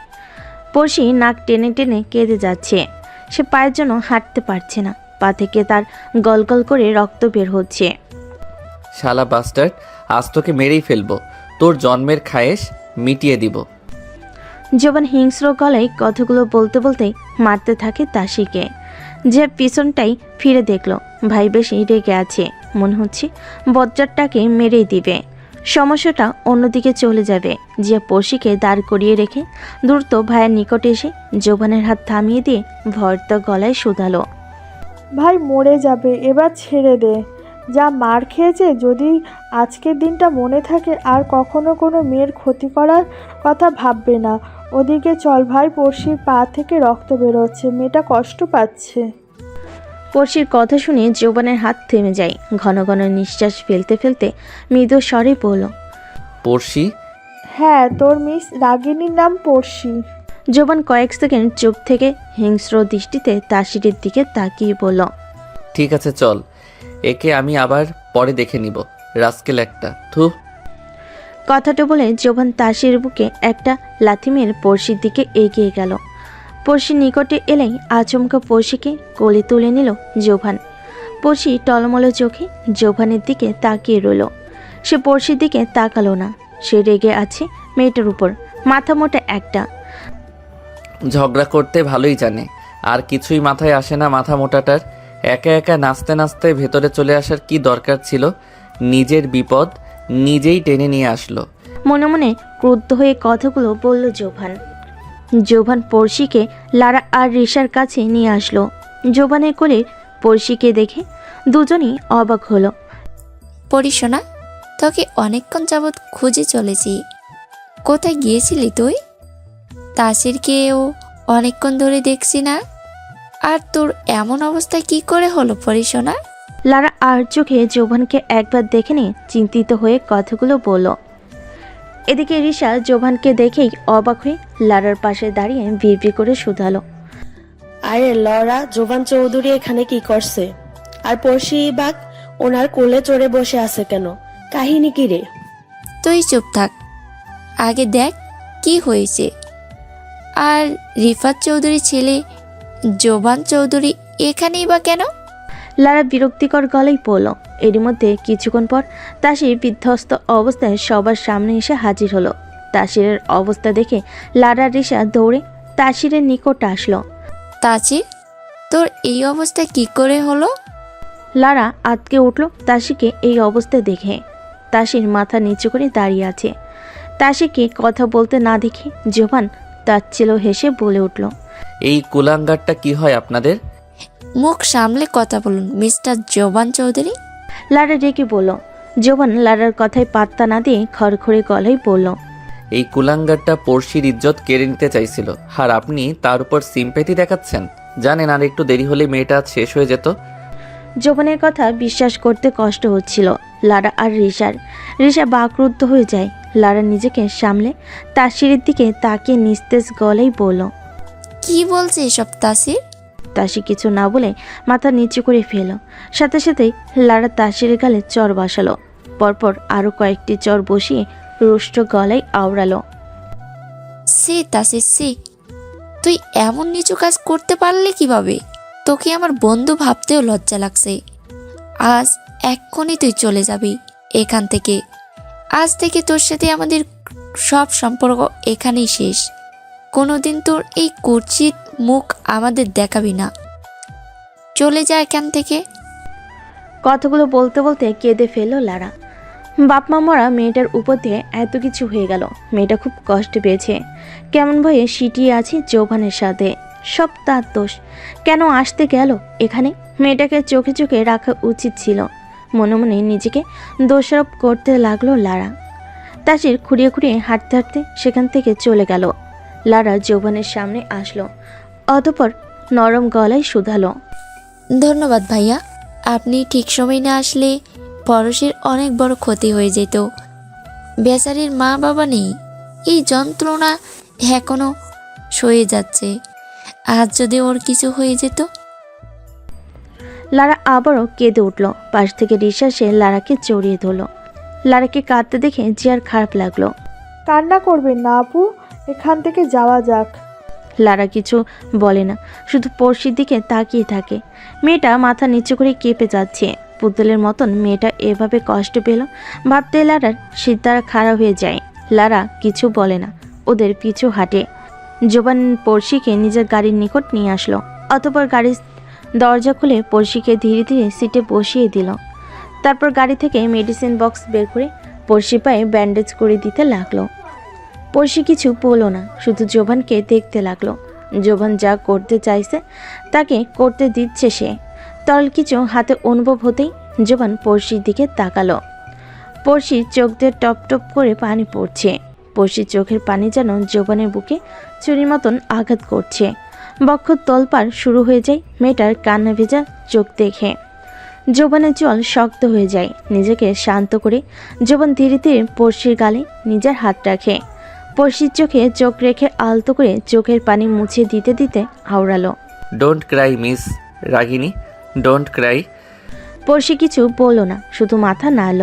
পড়শি নাক টেনে টেনে কেঁদে যাচ্ছে। সে পায়ের জন্য হাঁটতে পারছে না। পা থেকে তার গলগল করে রক্ত বের হচ্ছে। শালা বাস্টার্ড, আজ তোকে মেরেই ফেলবো, তোর জন্মের খায়েশ মিটিয়ে দিব। জোবান হিংস্র গলায় কথাগুলো বলতে বলতেই মারতে থাকে তাসিকে। যে পিছনটাই ফিরে দেখলো ভাই বেশি রেগে আছে। মনে হচ্ছে বজ্জারটাকে মেরেই দিবে। সমস্যাটা অন্যদিকে চলে যাবে। যে পড়শিকে দাঁড় করিয়ে রেখে দ্রুত ভাইয়ের নিকটে এসে জোবানের হাত থামিয়ে দিয়ে ভয়ত গলায় শুধালো, ভাই মরে যাবে, এবার ছেড়ে দে। যা মার খেয়েছে, যদি আজকের দিনটা মনে থাকে আর কখনো কোনো মেয়ের ক্ষতি করার কথা ভাববে না। ওদিকে চল ভাই, পড়শির পা থেকে রক্ত বেরোচ্ছে, মেয়েটা কষ্ট পাচ্ছে। পড়শির কথা শুনে জোবানের হাত থেমে যায়। ঘন ঘন নিঃশ্বাস ফেলতে ফেলতে মৃদু স্বরে বলল, পড়শি? হ্যাঁ, তোর মিস রাগিনীর নাম পড়শি। জোবান কয়েক সেকেন্ড চুপ থেকে হিংস্র দৃষ্টিতে তাসিরের দিকে তাকিয়ে বলল, ঠিক আছে চল, একে আমি আবার পরে দেখে নিব, রাস্কেল একটা। থু। কথাটা বলে জোবান তাসির বুকে একটা লাথি মেরে পড়শির দিকে এগিয়ে গেল। পড়শির নিকটে এলেই আচমকা পড়শিকে কোলে তুলে নিল জোভান। পড়শি টলমল চোখে জোভানের দিকে তাকিয়ে রইল। সে পড়শির দিকে তাকালো না। সে রেগে আছে মেয়েটার উপর, মাথা মোটা একটা। ঝগড়া করতে ভালোই জানে, আর কিছুই মাথায় আসে না মাথা মোটাটার। একা একা নাচতে নাচতে ভেতরে চলে আসার কি দরকার ছিল? নিজের বিপদ নিজেই টেনে নিয়ে আসলো। মনে মনে ক্রুদ্ধ হয়ে কথাগুলো বলল জোভান। জোভান পড়শিকে লারা আর রিশার কাছে নিয়ে আসলো। জোভানের কোলে পড়শিকে দেখে দুজনই অবাক হলো। পরিশোনা, তোকে অনেকক্ষণ যাবৎ খুঁজে চলেছি। কোথায় গিয়েছিলি তুই? তাসিরকেও অনেকক্ষণ ধরে দেখছি না। আর তোর এমন অবস্থা কি করে হলো পরিশোনা? লারা আর চোখে জোভানকে একবার দেখে নিয়ে চিন্তিত হয়ে কথাগুলো বলল। এদিকে রিশা জোভানকে দেখেই অবাক হয়ে লারার পাশে দাঁড়িয়ে বিড়বিড় করে শুধালো, আরে লরা, জোবান চৌধুরী এখানে কি করছে? আর পড়শি বাঘ ওনার কোলে চড়ে বসে আছে কেন? কাহিনী কি রে? তুই চুপ থাক, আগে দেখ কি হয়েছে। আর রিফাত চৌধুরী ছেলে জোবান চৌধুরী এখানেই বা কেন? লারা বিরক্তিকর গলায় পড়ল। এরই মধ্যে কিছুক্ষণ পর তাসির বিধ্বস্ত অবস্থায় সবার সামনে এসে হাজির হলো। তাসিরের অবস্থা দেখে লারা রিশা দৌড়ে তাসিরের নিকট আসলো। তাসির, তোর এই অবস্থা কি করে হলো? লারা আতকে উঠল তাসিকে এই অবস্থা দেখে। তাসির মাথা নিচু করে দাঁড়িয়ে আছে। তাসিকে কথা বলতে না দেখে জোভান তাচ্ছিল হেসে বলে উঠল, এই কুলাঙ্গারটা কি হয় আপনাদের? মুখ সামলে কথা বলুন মিস্টার জোবান চৌধুরী। লারা রেগে বলল। জোভান লারার কথায় পাত্তা না দিয়ে খড়খড়ে গলায় বলল, এই কুলাঙ্গারটা পড়শির ইজ্জত কেড়ে নিতে চাইছিল, আর আপনি তার উপর সিম্প্যাথি দেখাচ্ছেন। জানেন আর একটু দেরি হলে মেয়েটা আজ শেষ হয়ে যেত। জোবানের কথা বিশ্বাস করতে কষ্ট হচ্ছিল লারা আর রিশার। রিশা বাকরুদ্ধ হয়ে যায়। লারা নিজেকে সামলে তাসিরের দিকে তাকিয়ে নিস্তেজ গলায় বলল, কি বলছে এসব তাসির? তাসি কিছু না বলে মাথা নিচু করে ফেল। সাথে সাথেই লারা তাসিরের গালে চর বসালো। পরপর আরো কয়েকটি চর বসিয়ে রুষ্ট গলায় আওড়ালো, সে তাসির সে, তুই এমন নিচু কাজ করতে পারলে কিভাবে? তোকে আমার বন্ধু ভাবতেও লজ্জা লাগছে। আজ এক্ষুনি তুই চলে যাবি এখান থেকে। আজ থেকে তোর সাথে আমাদের সব সম্পর্ক এখানেই শেষ। কোনোদিন তোর এই কুৎসিত মুখ আমাদের দেখাবি না। চলে যা এখান থেকে। কথাগুলো বলতে বলতে কেঁদে ফেলল লারা। বাপ মা মরা মেয়েটার উপর দিয়ে এত কিছু হয়ে গেল। মেয়েটা খুব কষ্ট পেয়েছে। কেমন ভয়ে সিটিয়ে আছে জোভানের সাথে। সব তার দোষ। কেন আসতে গেল এখানে? মেয়েটাকে চোখে চোখে রাখা উচিত ছিল। মনে মনে নিজেকে দোষারোপ করতে লাগলো লারা। তাসির খুঁড়িয়ে খুঁড়িয়ে হাঁটতে হাঁটতে সেখান থেকে চলে গেল। লারা জোভানের সামনে আসলো। অতঃপর নরম গলায় শুধালো, ধন্যবাদ ভাইয়া, আপনি ঠিক সময় না আসলে পরশের অনেক বড় ক্ষতি হয়ে যেত। বেচারির মা বাবা নেই, এই যন্ত্রণা এখনো সয়ে যাচ্ছে। আজ যদি ওর কিছু হয়ে যেত। লারা আবারও কেঁদে উঠল। পাশ থেকে রিশা সে লারাকে জড়িয়ে ধরল। লারাকে কাঁদতে দেখে জিয়ার খারাপ লাগলো। কান্না করবেন না আপু, এখান থেকে যাওয়া যাক। লারা কিছু বলে না, শুধু পড়শির দিকে তাকিয়ে থাকে। মেয়েটা মাথা নিচু করে কেঁপে যাচ্ছে। পুতুলের মতন মেয়েটা এভাবে কষ্ট পেল ভাবতে লারার সিদ্ধারা খাড়া হয়ে যায়। লারা কিছু বলে না, ওদের পিছু হাঁটে। জোবান পড়শিকে নিজের গাড়ির নিকট নিয়ে আসলো। অতঃপর গাড়ির দরজা খুলে পড়শিকে ধীরে ধীরে সিটে বসিয়ে দিল। তারপর গাড়ি থেকে মেডিসিন বক্স বের করে পড়শি পায়ে ব্যান্ডেজ করে দিতে লাগলো। পড়শি কিছু বলল না, শুধু জোবানকে দেখতে লাগলো। জোবান যা করতে চাইছে তাকে করতে দিচ্ছে সে। তরল কিছু হাতে অনুভব হতেই জোবান পড়শির দিকে তাকালো। পড়শির চোখ দিয়ে টপ টপ করে পানি পড়ছে। পড়শির চোখের পানি যেন জোবানের বুকে ছুরির মতন আঘাত করছে। বক্ষ তলপার শুরু হয়ে যায় মেয়েটার কান্না ভেজা চোখ দেখে। যৌবনের জল শক্ত হয়ে যায়। নিজেকে শান্ত করে যৌবন ধীরে ধীরে পড়শির গালে নিজের হাত রাখে। পড়শির চোখে চোখ রেখে আলতো করে চোখের পানি মুছে দিতে দিতে আওড়ালো, don't cry miss Ragini, don't cry. পড়শি কিছু বলল না, শুধু মাথা নাড়ল।